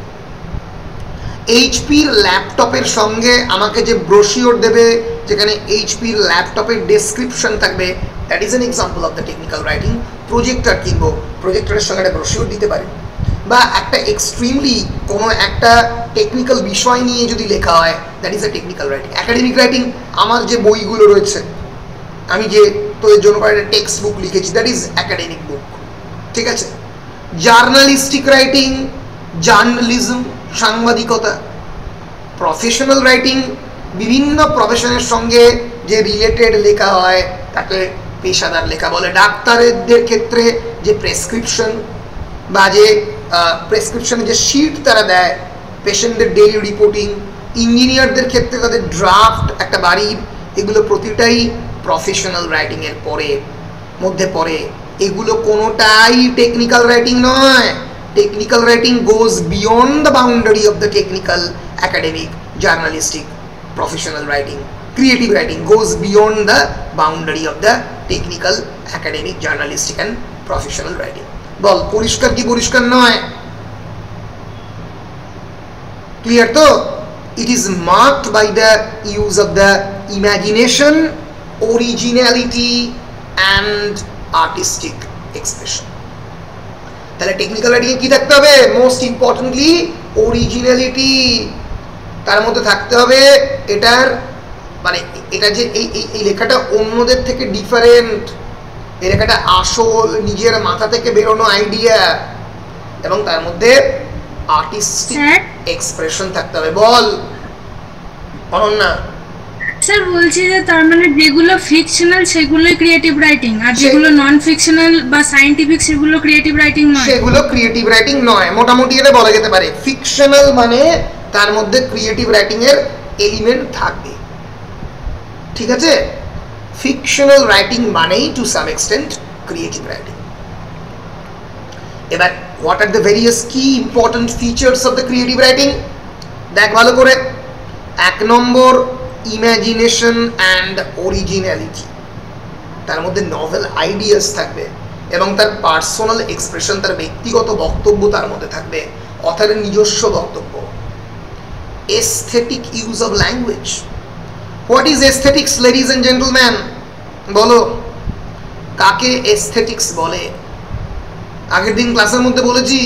HP ল্যাপটপের সঙ্গে আমাকে যে ব্রোশিওর দেবে, যেখানে HP ল্যাপটপের ডেসক্রিপশন থাকবে, that is an example of the technical writing. Projector কিনবো, প্রজেক্টরের সঙ্গে একটা ব্রোশিওর দিতে পারে, বা একটা এক্সট্রিমলি কোনো একটা টেকনিক্যাল বিষয় নিয়ে যদি লেখা হয়, that is a technical writing. Academic writing, আমার যে বইগুলো রয়েছে, আমি যে তোদের জন্য একটা টেক্সট বুক লিখেছি, দ্যাট ইজ একাডেমিক বুক, ঠিক আছে? জার্নালিস্টিক রাইটিং, জার্নালিজম, সাংবাদিকতা। প্রফেশনাল রাইটিং, বিভিন্ন প্রফেশনের সঙ্গে যে রিলেটেড লেখা হয় তাকে পেশাদার লেখা বলে। ডাক্তারদের ক্ষেত্রে যে প্রেসক্রিপশন বা যে প্রেসক্রিপশনে যে শিট তারা দেয়, পেশেন্টদের ডেইলি রিপোর্টিং, ইঞ্জিনিয়ারদের ক্ষেত্রে তাদের ড্রাফট একটা বাড়ির, এগুলো প্রতিটাই প্রফেশনাল রাইটিংয়ের পরে। মধ্যে পড়ে, এগুলো কোনোটাই টেকনিক্যাল রাইটিং নয়। Technical writing goes beyond the boundary of the technical, academic, journalistic, professional writing. Creative writing goes beyond the boundary of the technical, academic, journalistic and professional writing. বল পরিষ্কার কি পরিষ্কার নয়? ক্লিয়ার তো? It is marked by the use of the imagination, originality and artistic expression. তাহলে টেকনিক্যাল রাইটিং এ কি থাকতে হবে? Most importantly originality. তার মধ্যে থাকতে হবে এটার মানে এটা যে এই লেখাটা অন্যদের থেকে ডিফারেন্ট, এই লেখাটা আসল, নিজের মাথা থেকে বেরোনো আইডিয়া, এবং তার মধ্যে আর্টিস্টিক এক্সপ্রেশন থাকতে হবে। বল অনন্যা। স্যার বলছি যে তার মানে যেগুলো ফিকশনাল সেগুলোই ক্রিয়েটিভ রাইটিং, আর যেগুলো নন ফিকশনাল বা সায়েন্টিফিক সেগুলো ক্রিয়েটিভ রাইটিং নয়? সেগুলো ক্রিয়েটিভ রাইটিং নয়, মোটামুটি এটা বলা যেতে পারে। ফিকশনাল মানে তার মধ্যে ক্রিয়েটিভ রাইটিং এর এলিমেন্ট থাকবে, ঠিক আছে? ফিকশনাল রাইটিং মানেই to some extent creative writing. এবার what are the various key important features of the creative writing? দেখ ভালো করে। এক নম্বর, ইমাজিনেশন অ্যান্ড অরিজিনালিটি। তার মধ্যে নভেল আইডিয়াস থাকবে এবং তার পার্সোনাল এক্সপ্রেশন, তার ব্যক্তিগত বক্তব্য তার মধ্যে থাকবে, অথরের নিজস্ব বক্তব্য। Aesthetic use of language. What is aesthetics ladies and gentleman? বলো, কাকে এস্থেটিক্স বলে? আগের দিন ক্লাসের মধ্যে বলেছি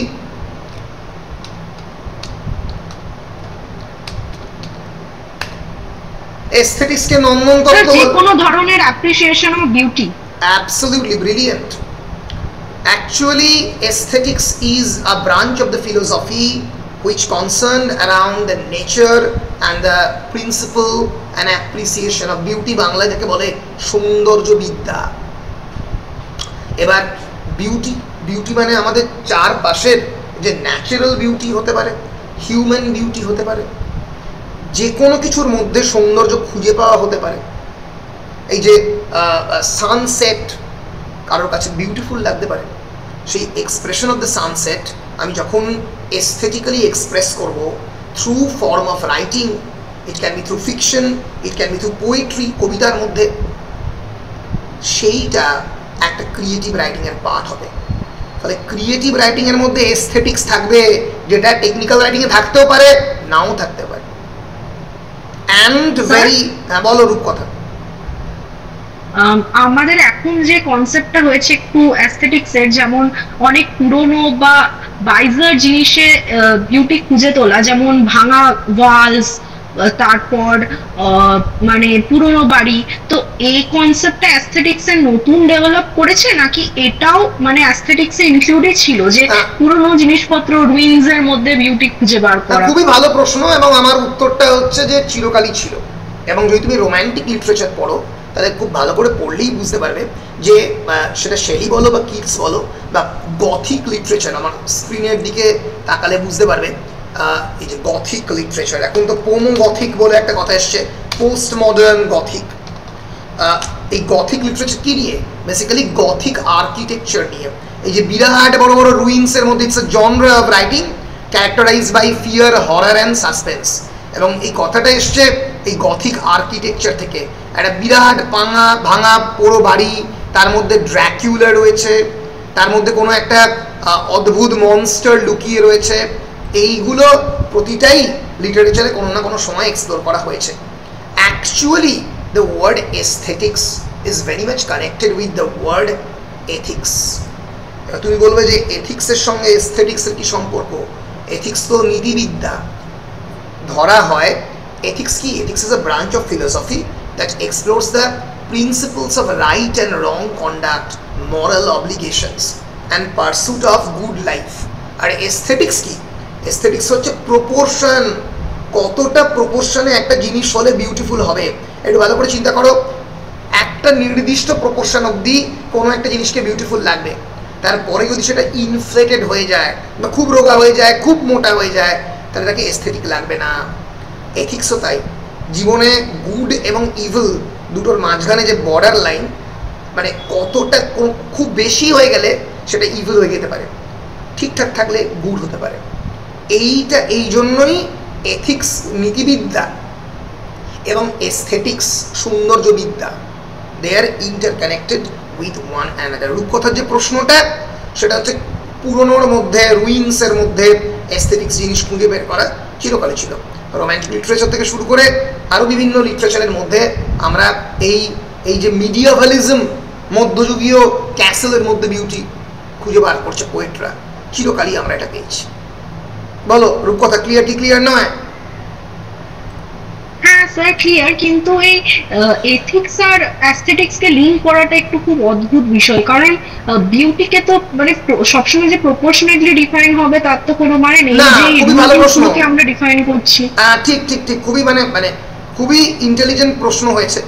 aesthetics কে নন্দন তত্ত্ব, যে কোনো ধরনের appreciation of beauty. Absolutely brilliant. Actually, aesthetics is a branch of the philosophy which concerned around the nature and the principle and appreciation of beauty. বাংলায় যাকে বলে সৌন্দর্য বিদ্যা। এবার বিউটি মানে আমাদের চারপাশের যে ন্যাচারাল বিউটি হতে পারে, হিউম্যান বিউটি হতে পারে, যে কোনো কিছুর মধ্যে সৌন্দর্য খুঁজে পাওয়া হতে পারে। এই যে সানসেট কারোর কাছে বিউটিফুল লাগতে পারে, সেই এক্সপ্রেশন অফ দ্য সানসেট আমি যখন এস্থেটিক্যালি এক্সপ্রেস করব through form of writing, it can B through fiction, it can B through poetry, কবিতার মধ্যে, সেইটা একটা ক্রিয়েটিভ রাইটিং এর পার্ট হবে। তাহলে ক্রিয়েটিভ রাইটিং এর মধ্যে এস্থেটিক্স থাকবে, যেটা টেকনিক্যাল রাইটিং এ থাকতেও পারে, নাও থাকতে পারে। অ্যান্ড ভেরি, বলো রূপকথা। আমাদের এখন যে কনসেপ্টটা হয়েছে একটু অ্যাস্থেটিক্স এর, যেমন অনেক পুরনো বা বাইজার জিনিসে বিউটি খুঁজে তোলা, যেমন ভাঙা ওয়ালস, তারপর মানে পুরনো বাড়ি। তো এই কনসেপ্টটা অ্যাস্থেটিক্স এর নতুন ডেভেলপ করেছে, নাকি এটাও মানে অ্যাস্থেটিক্স এ ইনক্লুডেড ছিল যে পুরনো জিনিসপত্র রুইনস এর মধ্যে বিউটি খুঁজে বার করা? খুবই ভালো প্রশ্ন, এবং আমার উত্তরটা হচ্ছে যে চিরকালই ছিল। এবং যদি তুমি রোম্যান্টিক লিটারেচার পড়ো তাহলে খুব ভালো করে পড়লেই বুঝতে পারবে যে সেটা শেলি বলো বা কিটস বলো বা গথিক লিটারেচার, আমার স্ক্রিনের দিকে তাকালে বুঝতে পারবে এই যে গথিক লিটারেচার। এখন তো পোমো গথিক বলে একটা কথা এসছে, পোস্ট মডার্ন গথিক। এই গথিক লিটারেচার কি নিয়ে? বেসিক্যালি গথিক আর্কিটেকচার নিয়ে। এই যে বিরাট বড় বড় রুইন্সের মধ্যে it's a genre of writing characterized by fear, horror and suspense. এবং এই কথাটা এসছে এই গথিক আর্কিটেকচার থেকে। একটা বিরাট ভাঙা পুরো বাড়ি, তার মধ্যে ড্র্যাকুলা রয়েছে, তার মধ্যে কোনো একটা অদ্ভুত মনস্টার লুকিয়ে রয়েছে। এইগুলো প্রতিটাই লিটারেচারে কোনো না কোনো সময় এক্সপ্লোর করা হয়েছে। Actually the word aesthetics is very much connected with the word ethics. তুমি বলবে যে এথিক্সের সঙ্গে এস্থেটিক্সের কি সম্পর্ক? এথিক্স তো নীতিবিদ্যা। ধরা হয় ethics কি? Ethics is a branch of philosophy that explores the principles of right and wrong conduct, moral obligations and pursuit of good life. R aesthetics কি? aesthetics হচ্ছে proportion, কতটা প্রপোর্শনে একটা জিনিস হলে বিউটিফুল হবে। একটু ভালো করে চিন্তা করো, একটা নির্দিষ্ট প্রপোর্শন অবধি কোনো একটা জিনিসকে বিউটিফুল লাগবে, তারপরে যদি সেটা ইনফ্লেটেড হয়ে যায় বা খুব রোগা হয়ে যায়, খুব মোটা হয়ে যায়, তাহলে তাকে এস্থেটিক লাগবে না। এথিক্সও তাই। জীবনে গুড এবং ইভিল দুটোর মাঝখানে যে বর্ডার লাইন, মানে কতটা খুব বেশি হয়ে গেলে সেটা ইভিল হয়ে যেতে পারে, ঠিকঠাক থাকলে গুড হতে পারে। এই জন্যই এথিক্স নীতিবিদ্যা এবং এস্থেটিক্স সৌন্দর্যবিদ্যা, they are interconnected with one another. রূপকথার যে প্রশ্নটা সেটা হচ্ছে পুরনোর মধ্যে, রুইন্সের মধ্যে এস্থেটিক্স জিনিস খুঁজে বের করা চিরকালই ছিল। রোম্যান্টিক লিটারেচার থেকে শুরু করে আরও বিভিন্ন লিটারেচারের মধ্যে আমরা এই যে মিডিয়াভালিজম, মধ্যযুগীয় ক্যাসেলের মধ্যে বিউটি খুঁজে বার করছে পোয়েটরা, চিরকালই আমরা এটা পেয়েছি। বলো রূপকথা ক্লিয়ার কি ক্লিয়ার নয়? হ্যাঁ স্যার ক্লিয়ার, কিন্তু এই এথিক্স আর অ্যাস্থেটিক্স কে লিঙ্ক করাটা একটু খুব অদ্ভুত বিষয়, কারণ বিউটিকে তো মানে সবসময় যে প্রপোর্শনেটলি ডিফাইন হবে তার তো কোনো মানে নেই, যে বিউটিকে আমরা ডিফাইন করছি। ঠিক ঠিক ঠিক, খুবই মানে খুবই ইন্টেলিজেন্ট প্রশ্ন হয়েছে।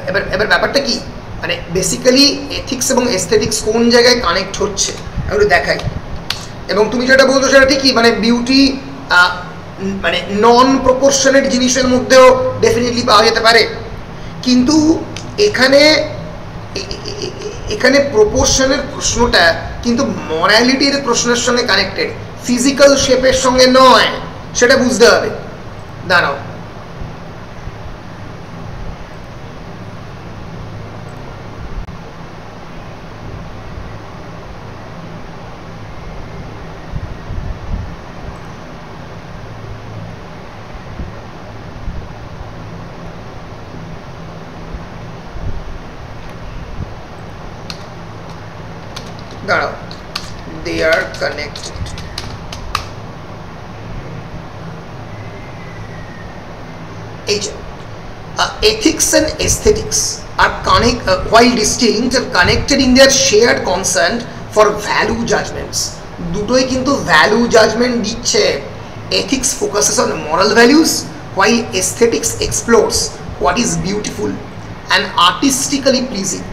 এবার ব্যাপারটা কি, মানে বেসিক্যালি এথিক্স এবং এস্থেটিক্স কোন জায়গায় কানেক্ট হচ্ছে একটু দেখাই। এবং তুমি যেটা বলছো সেটা ঠিকই, মানে বিউটি মানে নন প্রপোর্শনেট জিনিসের মধ্যেও ডেফিনেটলি পাওয়া যেতে পারে, কিন্তু এখানে প্রপোর্শনের প্রশ্নটা কিন্তু মরালিটির প্রশ্নের সঙ্গে কানেক্টেড, ফিজিক্যাল শেপের সঙ্গে নয়, সেটা বুঝতে হবে। দাঁড়াও, দাঁড়াও, দে আর কানেক্টেড। এই যে ethics and aesthetics are while distinct are connected in their shared concern for value judgments. দুটোই কিন্তু ভ্যালু জাজমেন্ট দিচ্ছে। ethics focuses on moral values while aesthetics explores what is beautiful and artistically pleasing.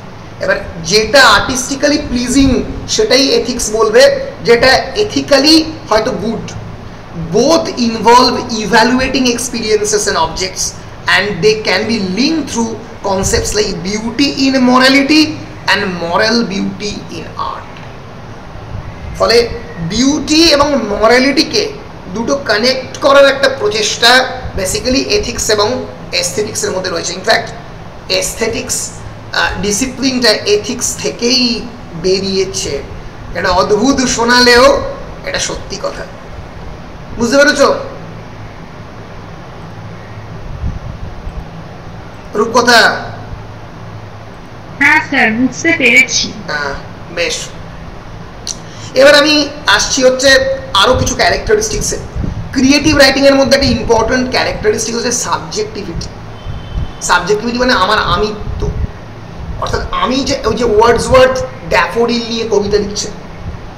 এবার যেটা আর্টিস্টিক্যালি প্লিজিং সেটাই এথিক্স বলবে, যেটা এথিক্যালি হয়তো good. Both involve evaluating experiences and objects and they can be link through concepts like beauty in morality and moral beauty in art. ফলে বিউটি এবং মরালিটিকে দুটো কানেক্ট করার একটা প্রচেষ্টা বেসিক্যালি এথিক্স এবং এস্থেটিক্সের মধ্যে রয়েছে। ইনফ্যাক্ট এস্থেটিক্স ডিসিপ্লিনটা এথিক্স থেকেই বেরিয়েছে। এটা অদ্ভুত শোনালেও এটা সত্যি কথা, বুঝতে পেরেছ? রূপকথা হ্যাঁ স্যার বুঝতে পেরেছি। বেশ, এবার আমি আসছি হচ্ছে আরো কিছু ক্যারেক্টারিস্টিক্সে। ক্রিয়েটিভ রাইটিং এর মধ্যে একটা ইম্পর্টেন্ট ক্যারেক্টারিস্টিক হচ্ছে সাবজেক্টিভিটি। সাবজেক্টিভিটি মানে আমার আমিত্ব, অর্থাৎ আমি যে ওই যে ওয়ার্ডসওয়ার্থ ড্যাফোডিল নিয়ে কবিতা লিখছে,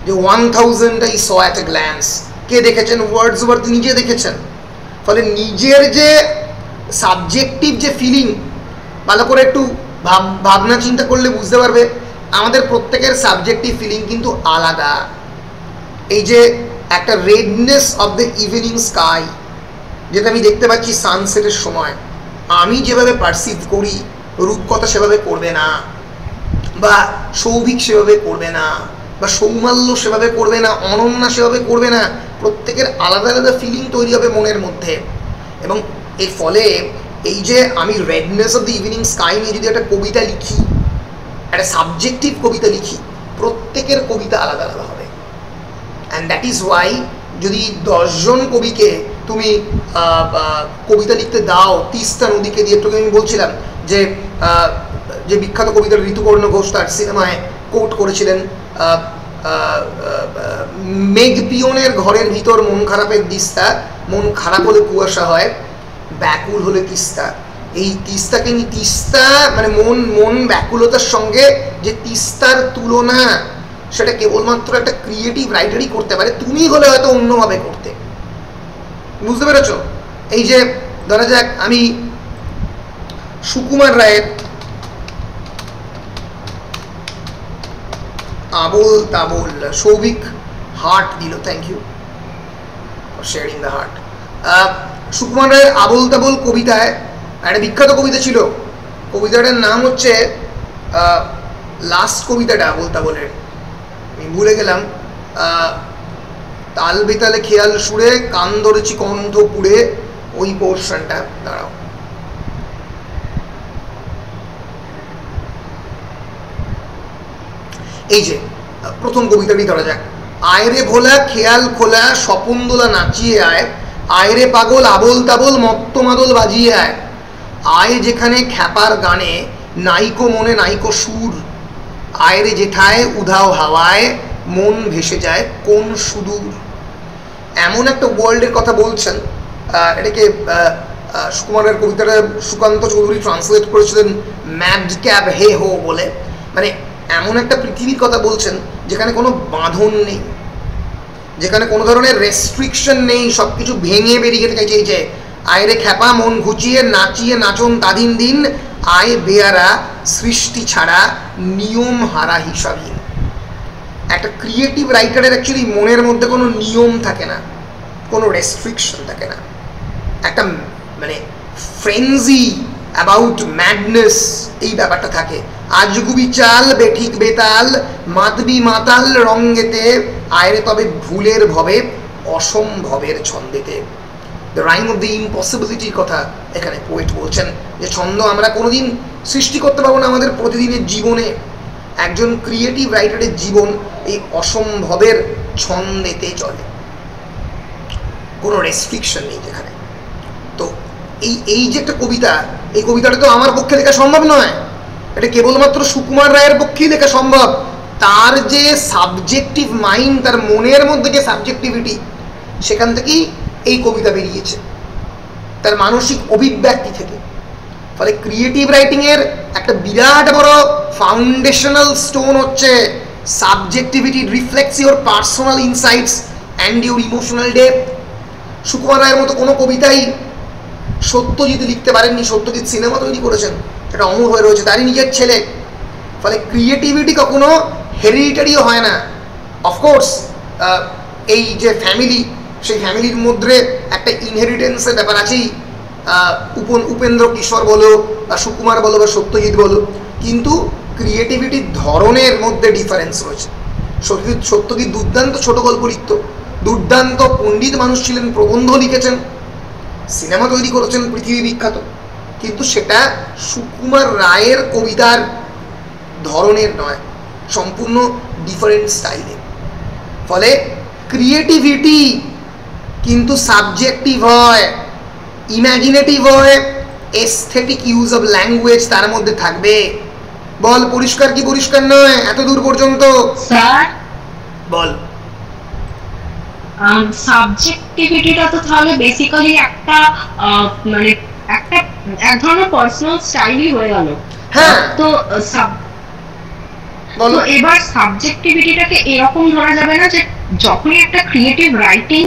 যে 1000 I saw at a glance, কে দেখেছেন? ওয়ার্ডসওয়ার্থ নিজে দেখেছেন। ফলে নিজের যে সাবজেক্টিভ যে ফিলিং, ভালো করে একটু ভাবনা চিন্তা করলে বুঝতে পারবে আমাদের প্রত্যেকের সাবজেক্টিভ ফিলিং কিন্তু আলাদা। এই যে একটা redness of the evening sky যেটা আমি দেখতে পাচ্ছি সানসেটের সময়, আমি যেভাবে পারসিভ করি রূপকথা সেভাবে করবে না, বা সৌভিক সেভাবে করবে না, বা সৌমাল্য সেভাবে করবে না, অনন্যা সেভাবে করবে না। প্রত্যেকের আলাদা আলাদা ফিলিং তৈরি হবে মনের মধ্যে। এবং এর ফলে এই যে আমি redness of the evening sky নিয়ে যদি একটা কবিতা লিখি, একটা সাবজেক্টিভ কবিতা লিখি, প্রত্যেকের কবিতা আলাদা আলাদা হবে। অ্যান্ড দ্যাট ইজ ওয়াই যদি 10 জন কবিকে তুমি কবিতা লিখতে দাও, তিস্তা নদীকে দিয়ে, একটু আমি বলছিলাম যে বিখ্যাত কবিতা ঋতুপর্ণ ঘোষ তার সিনেমায় কোট করেছিলেন, মেঘ পিয়নের ঘরের ভিতর মন খারাপের দিস্তা, মন খারাপ হলে কুয়াশা হয়, ব্যাকুল হলে তিস্তা। এই তিস্তাকে নিয়ে, তিস্তা মানে মন ব্যাকুলতার সঙ্গে যে তিস্তার তুলনা, সেটা কেবলমাত্র একটা ক্রিয়েটিভ রাইটারই করতে পারে, তুমি হলে হয়তো অন্যভাবে করতে। বুঝতে পেরেছ? এই যে ধরা যাক আমি সুকুমার রায়ের আবোল তাবোল, সৌভিক হার্ট দিল, thank you for sharing the heart. Sukumar রায়ের আবোল তাবোল কবিতায় একটা বিখ্যাত কবিতা ছিল, কবিতাটার নাম হচ্ছে লাস্ট কবিতাটা বলতে বলে আমি ভুলে গেলাম, তাল বেতালে খেয়াল সুরে কান ধরেছি কণ্ঠ পুড়ে, ওই পোর্শনটা দাঁড়াও। এই যে প্রথম কবিতাটি ধরা যাক, আয়রে ভোলা খেয়াল খোলা স্বপন দোলা নাচিয়ে আয়, আয়রে পাগল আবোল তাবোল মত্ত মাদল বাজিয়ে আয়, আয় যেখানে খ্যাপার গানে নাইকো মনে নাইকো সুর, আয়রে যেথায় উধাও হাওয়ায় মন ভেসে যায় কোন সুদূর। এমন একটা ওয়ার্ল্ডের কথা বলছেন, এটাকে সুকুমারের কবিতাটা সুকান্ত চৌধুরী ট্রান্সলেট করেছিলেন ম্যাড ক্যাব হে হো বলে, মানে এমন একটা পৃথিবীর কথা বলছেন যেখানে কোনো বাঁধন নেই, যেখানে কোনো ধরনের রেস্ট্রিকশন নেই, সব কিছু ভেঙে বেরিয়ে থেকে চাইছে। আয়রে খ্যাপা মন ঘুচিয়ে নাচিয়ে নাচন তাদিন দিন, আয় বেয়ারা সৃষ্টি ছাড়া নিয়ম হারা হিসাবহীন। একটা ক্রিয়েটিভ রাইটারের অ্যাকচুয়ালি মনের মধ্যে কোনো নিয়ম থাকে না, কোনো রেস্ট্রিকশন থাকে না, একটা মানে ফ্রেন্জি অ্যাবাউট ম্যাডনেস এই ব্যাপারটা থাকে। আজগুবি চাল বেঠিক বেতাল মাতবি মাতাল রঙ্গেতে, আয়রে তবে ভুলের ভবে অসম্ভবের ছন্দেতে। দ্য রাইম অফ দ্য ইম্পসিবিলিটির কথা এখানে পোয়েট বলছেন, যে ছন্দ আমরা কোনোদিন সৃষ্টি করতে পারবো না আমাদের প্রতিদিনের জীবনে। একজন ক্রিয়েটিভ রাইটারের জীবন এই অসম্ভবের ছন্দেতে চলে, কোনো রেস্ট্রিকশন নেই যেখানে। তো এই যে একটা কবিতা, এই কবিতাটা তো আমার পক্ষে লেখা সম্ভব নয়, এটা কেবলমাত্র সুকুমার রায়ের পক্ষেই লেখা সম্ভব। তার যে সাবজেক্টিভ মাইন্ড, তার মনের মধ্যে যে সাবজেক্টিভিটি, সেখান থেকেই এই কবিতা বেরিয়েছে, তার মানসিক অভিব্যক্তি থেকে। ফলে ক্রিয়েটিভ রাইটিংয়ের একটা বিরাট বড় ফাউন্ডেশনাল স্টোন হচ্ছে subjectivity reflects your personal insights and your emotional depth. Sukumar রায়ের মতো কোনো কবিতাই সত্যজিৎ লিখতে পারেননি। সত্যজিৎ সিনেমা তৈরি করেছেন, সেটা অমর হয়ে রয়েছে, তারই নিজের ছেলে। ফলে ক্রিয়েটিভিটি কখনো হেরিডিটারিও হয় না। অফকোর্স এই যে ফ্যামিলি, সেই ফ্যামিলির মধ্যে একটা ইনহেরিটেন্সের ব্যাপার আছেই, উপেন্দ্র কিশোর বলো বা সুকুমার বলো বা সত্যজিৎ বলো, কিন্তু ক্রিয়েটিভিটির ধরনের মধ্যে ডিফারেন্স রয়েছে। সত্যজিৎ দুর্দান্ত ছোট গল্প লিখত, দুর্দান্ত পণ্ডিত মানুষ ছিলেন, প্রবন্ধ লিখেছেন, সিনেমা তৈরি করেছেন পৃথিবী বিখ্যাত, কিন্তু সেটা সুকুমার রায়ের কবিতার ধরনের নয়, সম্পূর্ণ ডিফারেন্ট স্টাইলে। ফলে ক্রিয়েটিভিটি কিন্তু সাবজেক্টিভ হয়, ইম্যাজিনেটিভ হয়, এস্থেটিক ইউজ অফ ল্যাঙ্গুয়েজ তার মধ্যে থাকবে। বল পরিষ্কার কি পরিষ্কার নয় এত দূর পর্যন্ত? স্যার বল। সাবজেক্টিভিটিটা তো তাহলে বেসিক্যালি একটা মানে একটা এক ধরনের পার্সোনাল স্টাইলই হয়ে গেল। হ্যাঁ, তো তো এবার সাবজেক্টিভিটিটাকে এরকম ধরা যাবে না যে যখনই একটা ক্রিয়েটিভ রাইটিং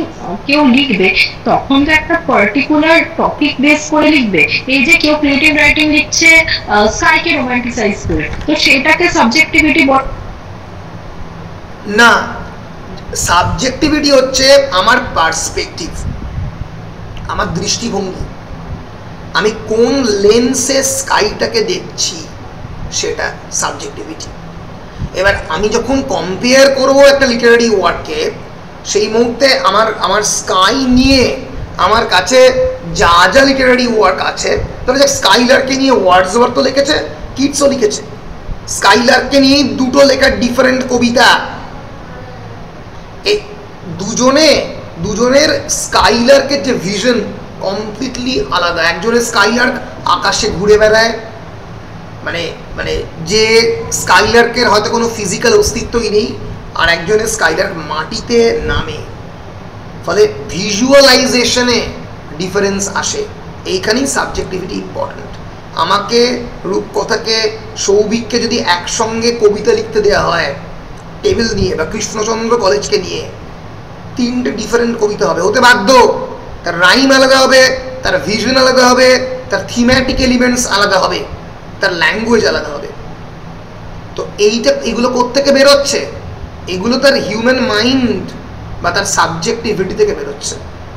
কেউ লিখবে তখন তো একটা পার্টিকুলার টপিক বেস করে লিখবে। এই যে কেউ ক্রিয়েটিভ রাইটিং লিখছে স্কাইকে রোমান্টিসাইজ করে, তো সেটাকে সাবজেক্টিভিটি না। সাবজেক্টিভিটি হচ্ছে আমার পার্সপেক্টিভ, আমার দৃষ্টিভঙ্গি, আমি কোন লেন্সে স্কাইটাকে দেখছি, সেটা সাবজেক্টিভিটি। এবার আমি যখন কম্পেয়ার করব একটা লিটারারি ওয়ার্ককে, সেই মুহূর্তে আমার স্কাই নিয়ে আমার কাছে যা যা লিটারারি ওয়ার্ক আছে, তাহলে যে স্কাইলারকে নিয়ে ওয়ার্ডসওয়ার্থ তো লিখেছে, কিটসও লিখেছে, স্কাইলারকে নিয়েই দুটো লেখা ডিফারেন্ট কবিতা। এই দুজনের স্কাইলার্কের যে ভিশন কমপ্লিটলি আলাদা। একজনের স্কাইলার্ক আকাশে ঘুরে বেড়ায়, মানে যে স্কাইলার্কের হয়তো কোনো ফিজিক্যাল অস্তিত্বই নেই, আর একজনের স্কাইলার্ক মাটিতে নামে। ফলে ভিজুয়ালাইজেশনে ডিফারেন্স আসে, এইখানেই সাবজেক্টিভিটি ইম্পর্ট্যান্ট। আমাকে রূপকথাকে সৌভিককে যদি একসঙ্গে কবিতা লিখতে দেওয়া হয় টেবিল নিয়ে, বা কৃষ্ণচন্দ্র কলেজকে নিয়ে, তিনটে ডিফারেন্ট কবিতা হবে, হতে বাধ্য। তার রাইম আলাদা হবে, তার ভিশন আলাদা হবে, তার থিম্যাটিক এলিমেন্টস আলাদা হবে, তার ল্যাঙ্গুয়েজ আলাদা হবে। তো এগুলো কোত্থেকে বেরোচ্ছে? এগুলো তার হিউম্যান মাইন্ড বা তার সাবজেক্টিভিটি থেকে বেরোচ্ছে।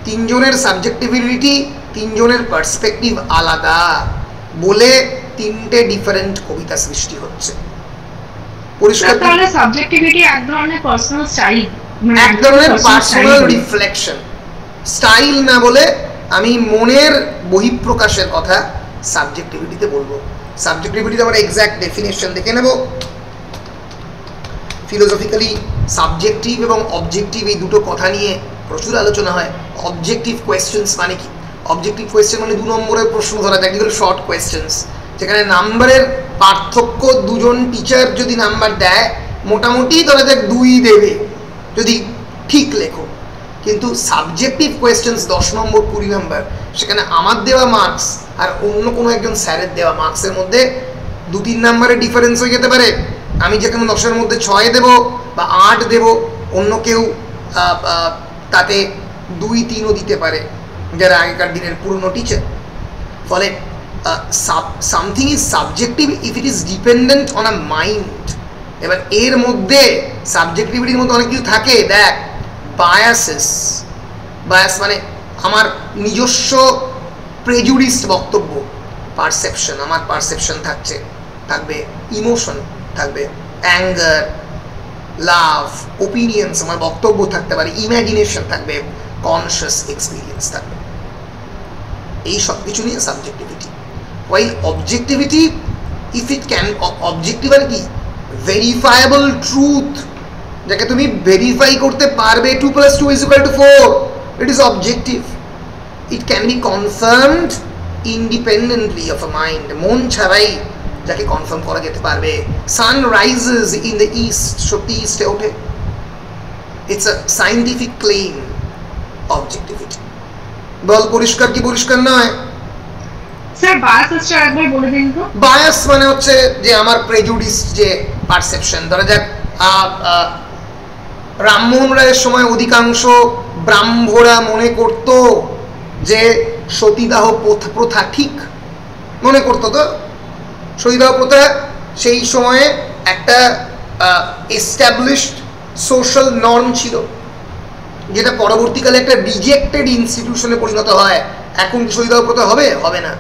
তিনজনের সাবজেক্টিভিটি, তিনজনের পার্সপেক্টিভ আলাদা বলে তিনটে ডিফারেন্ট কবিতা সৃষ্টি হচ্ছে। পরিষ্কার তাহলে সাবজেক্টিভিটি এক ধরনের পার্সোনাল স্টাইল, এক ধরনের পার্সোনাল রিফ্লেকশন, স্টাইল না বলে আমি মনের বহিঃপ্রকাশের কথা সাবজেক্টিভিটিতে বলবো। সাবজেক্টিভিটিতে আমরা এক্সাক্ট ডেফিনেশন দেখে নেব। ফিলোসফিক্যালি সাবজেক্টিভ এবং অবজেক্টিভ এই দুটো কথা নিয়ে প্রচুর আলোচনা হয়। অবজেক্টিভ কোয়েশ্চেন্স মানে কি? অবজেক্টিভ কোয়েশ্চেন মানে 2 নম্বরের প্রশ্ন ধরা যায়, যেগুলো শর্ট কোয়েশ্চেন্স, যেখানে নাম্বারের পার্থক্য দুজন টিচার যদি নাম্বার দেয় মোটামুটি ধরা যাক 2 দেবে যদি ঠিক লেখো। কিন্তু সাবজেক্টিভ কোয়েশ্চেন্স 10 নম্বর 20 নম্বর, সেখানে আমার দেওয়া মার্কস আর অন্য কোনো একজন স্যারের দেওয়া মার্কসের মধ্যে 2-3 নম্বরের ডিফারেন্স হয়ে যেতে পারে। আমি যেখানে 10-এর মধ্যে 6 দেব বা 8 দেব, অন্য কেউ তাতে 2-3ও দিতে পারে যারা আগেকার দিনের পুরনো টিচার। ফলে something is subjective if it is dependent on a mind. এবার এর মধ্যে সাবজেক্টিভিটির মধ্যে অনেক কিছু থাকে। দেখ, বায়াসেস, বায়াস মানে আমার নিজস্ব প্রেজুডিসড বক্তব্য, পারসেপশন, আমার পারসেপশন থাকবে ইমোশন থাকবে, অ্যাঙ্গার, লাভ, ওপিনিয়ন্স, আমার বক্তব্য থাকতে পারে, ইম্যাজিনেশন থাকবে, কনসিয়াস এক্সপিরিয়েন্স থাকবে। এই সব কিছু নিয়ে subjectivity. While objectivity, if it can, objective আর কি ভেরিফায়েবল ট্রুথ, যাকে তুমি ভেরিফাই করতে পারবে 2 + 2 = 4, it is objective. It can be confirmed independently of a mind, মন ছাড়াই যাকে কনফার্ম করা যেতে পারবে। Sun rises in the east, সত্যি ইস্টে ওঠে, it's a scientific claim, objectivity. বল পরিষ্কার কি পরিষ্কার নয়? স্যার বায়াসটা একবার বলে দিন তো। বায়াস মানে হচ্ছে যে আমার প্রেজুডিস, যে পারসেপশন। ধরা যাক রামমোহন রায়ের সময় অধিকাংশ ব্রাহ্মণরা মনে করত যে সতীদাহ প্রথা ঠিক, মনে করতো তো সতীদাহ প্রথা সেই সময়ে একটা এস্টাবলিশড সোশ্যাল নর্ম ছিল, যেটা পরবর্তীকালে একটা রিজেক্টেড ইনস্টিটিউশনে পরিণত হয়। এখন কি সতীদাহ প্রথা হবে? হবে না।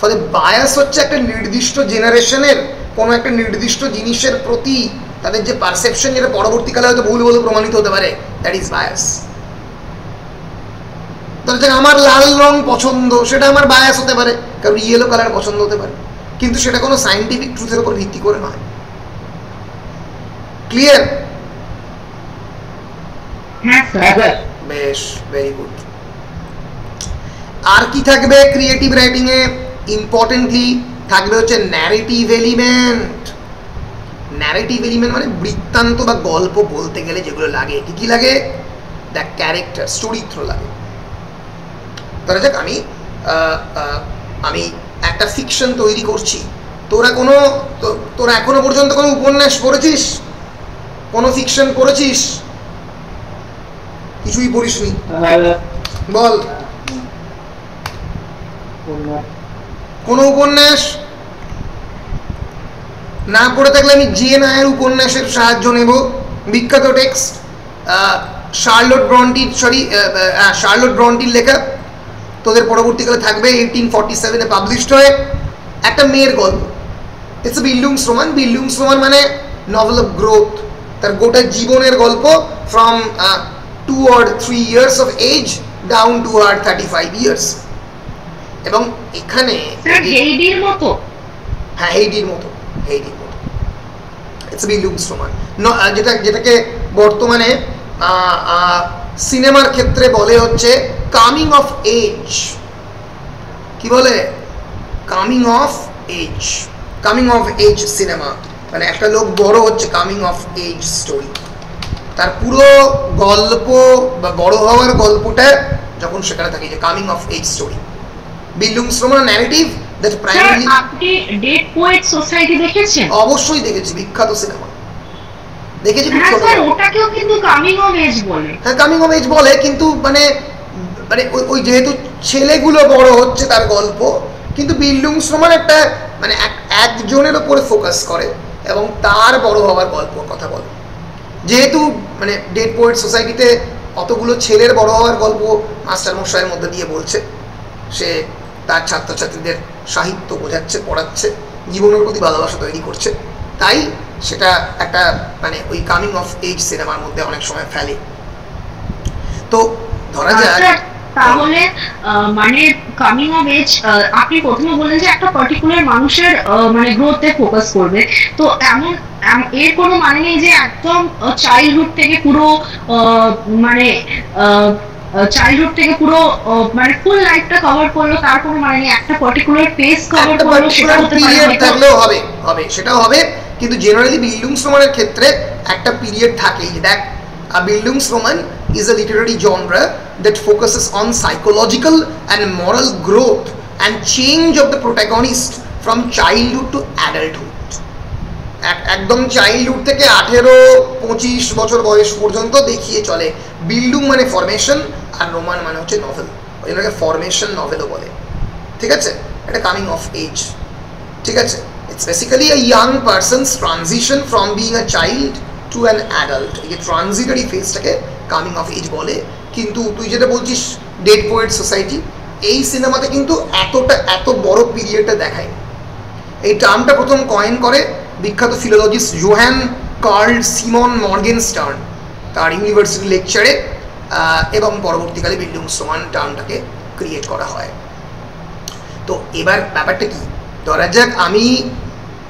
ফলে বায়াস হচ্ছে একটা নির্দিষ্ট জেনারেশনের কোনো একটা নির্দিষ্ট জিনিসের প্রতি তাদের যে পারসেপশন, যেটা পরবর্তীকালে হয়তো ভুল বলে প্রমাণিত হতে পারে, দ্যাট ইজ বায়াস। ধরো আমার লাল রং পছন্দ, সেটা আমার বায়াস হতে পারে, কারণ ইয়েলো কালার পছন্দ হতে পারে, কিন্তু সেটা কোনো সায়েন্টিফিক ট্রুথের উপর ভিত্তি করে নয়। ক্লিয়ার? বেশ, ভেরি গুড। আর কি থাকবে ক্রিয়েটিভ রাইটিং এ? ইম্পর্টেন্টলি থাকবে হচ্ছে ন্যারেটিভ এলিমেন্ট। ন্যারেটিভ এলিমেন্ট মানে বৃত্তান্ত বা গল্প বলতে গেলে যেগুলো লাগে, কি কি লাগে? দ্য ক্যারেক্টার, চরিত্র লাগে। ধরা যাক আমি একটা ফিকশন তৈরি করছি, তোরা এখনো পর্যন্ত কোনো উপন্যাস পড়েছিস? কোনো ফিকশন পড়েছিস? কিছুই পড়িসনি? বল কোনো উপন্যাস না পড়ে থাকলে আমি জেন আয়ের উপন্যাসের সাহায্য নেব। বিখ্যাত টেক্সট, শার্লট ব্রন্টির লেখা, তোদের পরবর্তীকালে থাকবে 1847-এ পাবলিশড হয়ে একটা মেয়ের গল্প। It's a বিল্ডুংসরোমান। বিল্ডুংসরোমান মানে নভেল অফ গ্রোথ, তার গোটা জীবনের গল্প, from 2 or 3 years of age down to her 35 years। এবং এখানে হেইডির মতো, হ্যাঁ হেইডির মতো, ইটস বিল্ডুংসরোমান, যেটাকে বর্তমানে সিনেমার ক্ষেত্রে বলে হচ্ছে কামিং অফ এজ। কি বলে? Coming of age, coming of age cinema, মানে একটা লোক বড় হচ্ছে, কামিং অফ এজ স্টোরি। তার পুরো গল্প বা বড় হওয়ার গল্পটা যখন সেখানে থাকে, যে coming of age story. Bildungsroman narrative that primarily. আপনি ডেড পোয়েট সোসাইটি দেখেছেন? অবশ্যই দেখেছি, বিখ্যাত সিনেমা, দেখেছি। হ্যাঁ স্যার, ওটাকেও কিন্তু কামিং অফ এজ বলে। হ্যাঁ কামিং অফ এজ বলে, কিন্তু মানে ওই যেহেতু ছেলেগুলো বড় হচ্ছে তার গল্প, কিন্তু বিল্ডুংসরোমান একটা মানে একজনের উপরে ফোকাস করে এবং তার বড় হওয়ার গল্প কথা বলে। যেহেতু মানে ডেড পোয়েট সোসাইটিতে অতগুলো ছেলের বড় হওয়ার গল্প মাস্টার মশাইয়ের মধ্যে দিয়ে বলছে, সে তার ছাত্রছাত্রীদের সাহিত্য বোঝাচ্ছে, পড়াচ্ছে, জীবনের প্রতি ভালোবাসা তৈরি করছে, তাই সেটা একটা মানে ওই কামিং অফ এজ সিনেমার মধ্যে অনেক সময় ফেলে। তো ধরা যাক তাহলে মানে কামিং অফ এজ, আপনি প্রথমে বললেন যে একটা পার্টিকুলার মানুষের মানে গ্রোথে ফোকাস করবে, তো এমন এর কোনো মানে নেই যে একদম চাইল্ডহুড থেকে পুরো মানে চাইল্ডহুড থেকে পুরো মানে ফুল লাইফটা কভার করলো, তার কোনো মানে নেই, একটা পার্টিকুলার ফেজ কভার করলো সেটা হতে পারে, থাকলেও হবে, সেটাও হবে, কিন্তু জেনারেলি বিল্ডুংসরোমানের ক্ষেত্রে একটা পিরিয়ড থাকে। দেখ, বিল্ডুংসরোমান is a literary genre that focuses on psychological and moral growth and change of the protagonist from childhood to adulthood. একদম চাইল্ডহুড থেকে 18-25 বছর বয়স পর্যন্ত দেখিয়ে চলে। বিল্ডুং মানে ফরমেশন আর রোমান মানে হচ্ছে নভেল, ওই জন্য ফরমেশন নভেলও বলে। ঠিক আছে, এটা কামিং অফ এজ। ঠিক আছে, it's basically a young person's transition from being a child to an adult. এই ট্রানজিটরি ফেজটাকে কামিং অফ এজ বলে। কিন্তু তুই যেটা বলছিস ডেড পোয়েট সোসাইটি, এই সিনেমাতে কিন্তু এত বড় পিরিয়ডটা দেখায়। এই টার্মটা প্রথম কয়েন করে বিখ্যাত ফিলোলজিস্ট জোহান কার্ল সিমন মর্গেনস্টার্ন তার ইউনিভার্সিটি লেকচারে, এবং পরবর্তীকালে বিল্ডুংসরোমান টার্মটাকে ক্রিয়েট করা হয়। তো এবার ব্যাপারটা কি, ধরা যাক আমি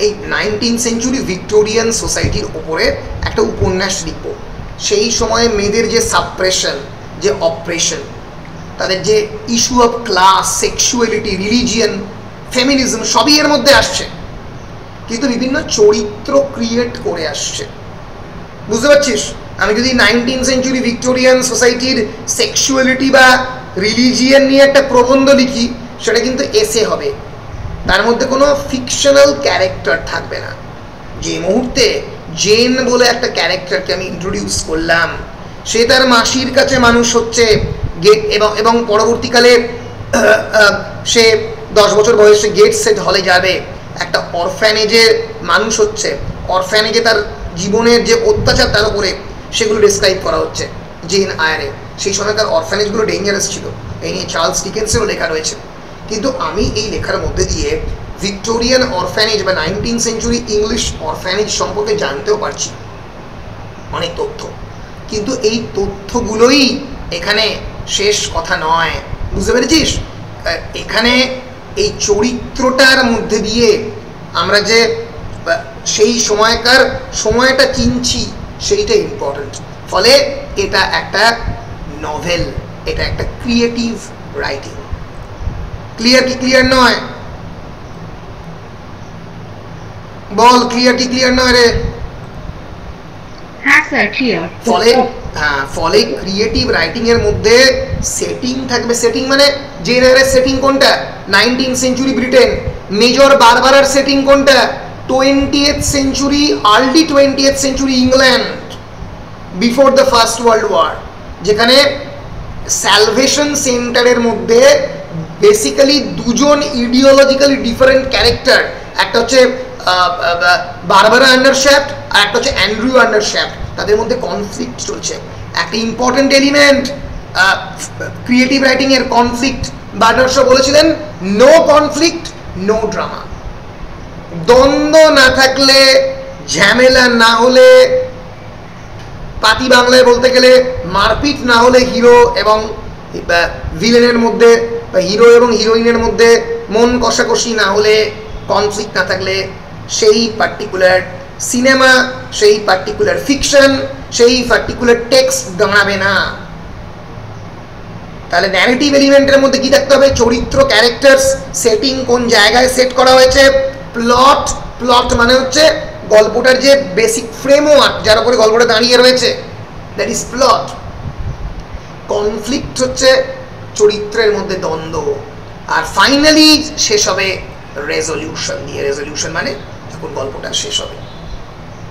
এই 19th সেঞ্চুরি ভিক্টোরিয়ান সোসাইটির ওপরে একটা উপন্যাস লিখব। সেই সময়ে মেয়েদের যে সাপ্রেশন, যে অপারেশন, তাদের যে issue of class, sexuality, religion, feminism সবই এর মধ্যে আসছে, কিন্তু বিভিন্ন চরিত্র ক্রিয়েট করে আসছে। বুঝতে পারছিস? আমি যদি 19th সেঞ্চুরি ভিক্টোরিয়ান সোসাইটির সেক্সুয়ালিটি বা রিলিজিয়ান নিয়ে একটা প্রবন্ধ লিখি, সেটা কিন্তু এসে হবে, তার মধ্যে কোনো ফিকশনাল ক্যারেক্টার থাকবে না। যে মুহূর্তে জেন বলে একটা ক্যারেক্টারকে আমি ইন্ট্রোডিউস করলাম, সে তার মাসির কাছে মানুষ হচ্ছে, এবং পরবর্তীকালে সে 10 বছর বয়সে গেট সেট হলে যাবে, একটা অরফ্যানেজে মানুষ হচ্ছে, অরফ্যানেজে তার জীবনের যে অত্যাচার তার উপরে সেগুলো ডিসক্রাইব করা হচ্ছে জেন আয়ারে। সেই সময়কার অরফ্যানেজগুলো ডেঞ্জারাস ছিল, এই নিয়ে চার্লস ডিকেন্সেরও লেখা রয়েছে। কিন্তু আমি এই লেখার মধ্যে দিয়ে ভিক্টোরিয়ান অরফ্যানেজ বা 19th সেঞ্চুরি ইংলিশ অরফ্যানেজ সম্পর্কে জানতেও পারছি অনেক তথ্য, কিন্তু এই তথ্যগুলোই এখানে শেষ কথা নয়। বুঝতে পেরেছিস? এখানে এই চরিত্রটার মধ্যে দিয়ে আমরা যে সেই সময়টা চিনছি, সেইটা ইম্পর্টেন্ট। ফলে এটা একটা নভেল, এটা একটা ক্রিয়েটিভ রাইটিং। ক্লিয়ার কি ক্লিয়ার নয়? বল, ক্লিয়ার কি ক্লিয়ার নয় রে? হ্যাঁ স্যার, ক্লিয়ার। ফলে ক্রিয়েটিভ রাইটিং এর মধ্যে সেটিং থাকবে। সেটিং মানে জেন এর সেটিং কোনটা? 19th century Britain. মেজর বারবারার সেটিং কোনটা? 20th century, early 20th century England, before the First World War, যেখানে স্যালভেশন সেন্টারের মধ্যে বেসিক্যালি দুজন ইডিওলজিক্যালি ডিফারেন্ট ক্যারেক্টার, একটা হচ্ছে বারবারা আন্ডারশ্যাফট আর একটা হচ্ছে অ্যান্ড্রু আন্ডারশ্যাফট, তাদের মধ্যে কনফ্লিক্ট চলছে। একটা ইম্পর্টেন্ট এলিমেন্ট ক্রিয়েটিভ রাইটিং এর কনফ্লিক্ট। বার্নার্ড শ বলেছিলেন নো কনফ্লিক্ট নো ড্রামা। দ্বন্দ্ব না থাকলে, ঝামেলা না হলে, পাতি বাংলায় বলতে গেলে মারপিট না হলে হিরো এবং ভিলেনের মধ্যে বা হিরো এবং হিরোইনের মধ্যে মন কষাকষি না হলে, কনফ্লিক্ট না থাকলে সেই পার্টিকুলার সিনেমা, সেই পার্টিকুলার ফিকশন, সেই পার্টিকুলার টেক্সট দাঁড়াবে না। তাহলে ন্যারেটিভ এলিমেন্টের মধ্যে কি থাকতে হবে? চরিত্র, ক্যারেক্টার্স, সেটিং কোন জায়গায় সেট করা হয়েছে, প্লট মানে হচ্ছে গল্পটার যে বেসিক ফ্রেমওয়ার্ক যার উপরে গল্পটা দাঁড়িয়ে রয়েছে, দ্যাট ইজ প্লট। কনফ্লিক্ট হচ্ছে চরিত্রের মধ্যে দ্বন্দ্ব, আর ফাইনালি শেষ হবে রেজলিউশন দিয়ে। রেজলিউশন মানে যখন গল্পটা শেষ হবে,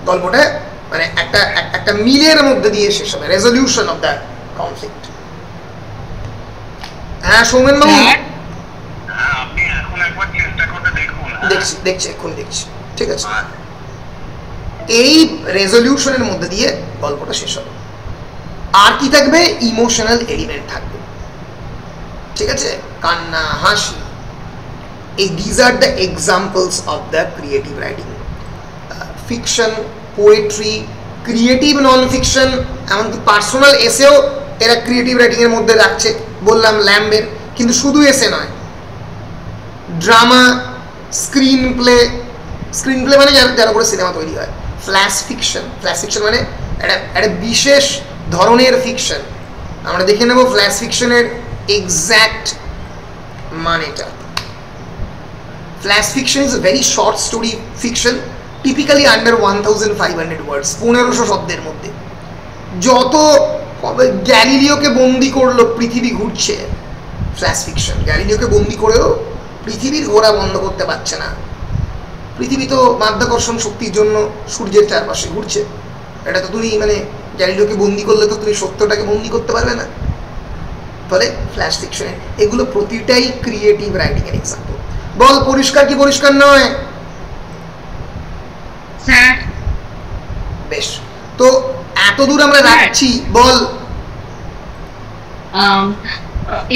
গল্পটা মানে একটা মিলের মধ্যে দিয়ে শেষ হবে, রেজলিউশন অফ দ্য কনফ্লিক্ট। হ্যাঁ সৌমেন বাবু, আপনি এখন একবার চেষ্টা করে দেখুন। দেখছি এখন দেখছি, ঠিক আছে। এই রেজলিউশনের মধ্যে দিয়ে গল্পটা শেষ হবে। আর কি থাকবে? ইমোশনাল এলিমেন্ট থাকবে, ঠিক আছে, কান্না, হাসি। এই these are the examples of the creative writing. Fiction, poetry, creative non fiction, এমনকি পার্সোনাল এসেও এরা ক্রিয়েটিভ রাইটিং এর মধ্যে রাখছে, বললাম ল্যাম্বের। কিন্তু শুধু এসে নয়, ড্রামা, স্ক্রিন প্লে মানে যার উপরে সিনেমা তৈরি হয়, ফ্ল্যাশ ফিকশন মানে একটা বিশেষ ধরনের ফিকশন। আমরা দেখে নেব ফ্ল্যাশ ফিকশনের এক্স্যাক্ট মানেটা। Flash fiction is a very short story fiction, typically under 1500 ওয়ার্ডস, 1500 শব্দের মধ্যে। যত গ্যালিলিওকে বন্দি করলো পৃথিবী ঘুরছে, ফ্ল্যাশ ফিকশন। গ্যালিলিওকে বন্দি করেও পৃথিবীর ঘোরা বন্ধ করতে পারছে না। পৃথিবী তো মাধ্যাকর্ষণ শক্তির জন্য সূর্যের চারপাশে ঘুরছে, এটা তো তুমি মানে গ্যালিলিওকে বন্দি করলে তো তুমি সত্যটাকে বন্দি করতে পারবে না। ফলে ফ্ল্যাশ ফিকশনের এগুলো প্রতিটাই ক্রিয়েটিভ রাইটিং এর এক্সাম্পল। বল পরিষ্কার কি পরিষ্কার নয়? হ্যাঁ। বেশ, তো এত দূর আমরা রাখছি, বল।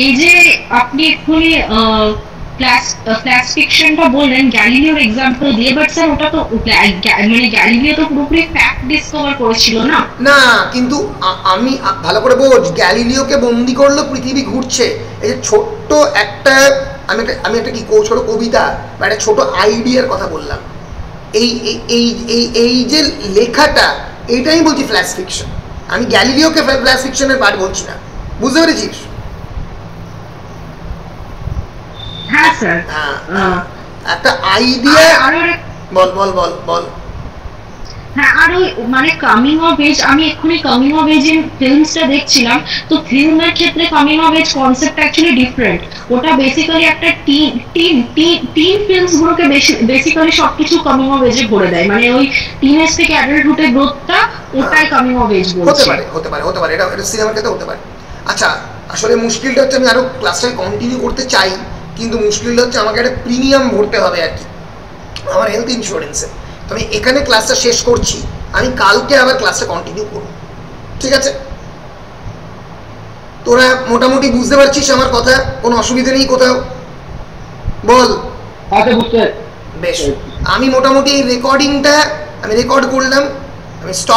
এই যে আপনি এক্ষুনি ফ্ল্যাশ ফিকশনটা বললেন গ্যালিলিওর এক্সাম্পল দিয়ে, বাট স্যার ওটা তো মানে গ্যালিলিও তো পুরোপুরি ফ্যাক্ট ডিসকভার করেছিল না। না, কিন্তু আমি ভালো করে বোঝ, গ্যালিলিওকে বন্দি করলো পৃথিবী ঘুরছে, এই যে ছোট্ট একটা আমি একটা কি ছোট কবিতা বা একটা ছোট আইডিয়ার কথা বললাম, এই যে লেখাটা, এইটাই বলছি ফ্ল্যাশ ফিকশন। আমি গ্যালিলিওকে ফ্ল্যাশ ফিকশনের পার্ট বলছি না, বুঝতে পেরেছিস? হ্যাঁ স্যার। একটা আইডিয়া। বল বল বল বল। হ্যাঁ, আর ওই মানে কামিং অফ এজ, আমি এক্ষুনি কামিং অফ এজ এর ফিল্মসটা দেখছিলাম, তো ফিল্মের ক্ষেত্রে coming of age concept actually different. ওটা বেসিক্যালি একটা টিন ফিল্মস গুলোকে বেসিক্যালি সবকিছু কামিং অফ এজে ভরে দেয়, মানে ওই টিনেজ থেকে অ্যাডাল্টহুডের গ্রোথটা, ওটাই কামিং অফ এজ বলছে। হতে পারে এটা সিনেমার ক্ষেত্রে হতে পারে। আচ্ছা, আসলে মুশকিলটা হচ্ছে, আমি আরো ক্লাসটা কন্টিনিউ করতে চাই, কিন্তু মুশকিলটা হচ্ছে আমাকে একটা প্রিমিয়াম ভরতে হবে আর কি আমার হেলথ ইন্স্যুরেন্সে। তো আমি এখানে ক্লাসটা শেষ করছি, আমি কালকে আবার ক্লাসটা কন্টিনিউ করব, ঠিক আছে? তোরা মোটামুটি বুঝতে পারছিস আমার কথা? কোনো অসুবিধা নেই কোথাও? বল। বেশ, আমি মোটামুটি এই রেকর্ডিংটা আমি রেকর্ড করলাম, আমি স্টপ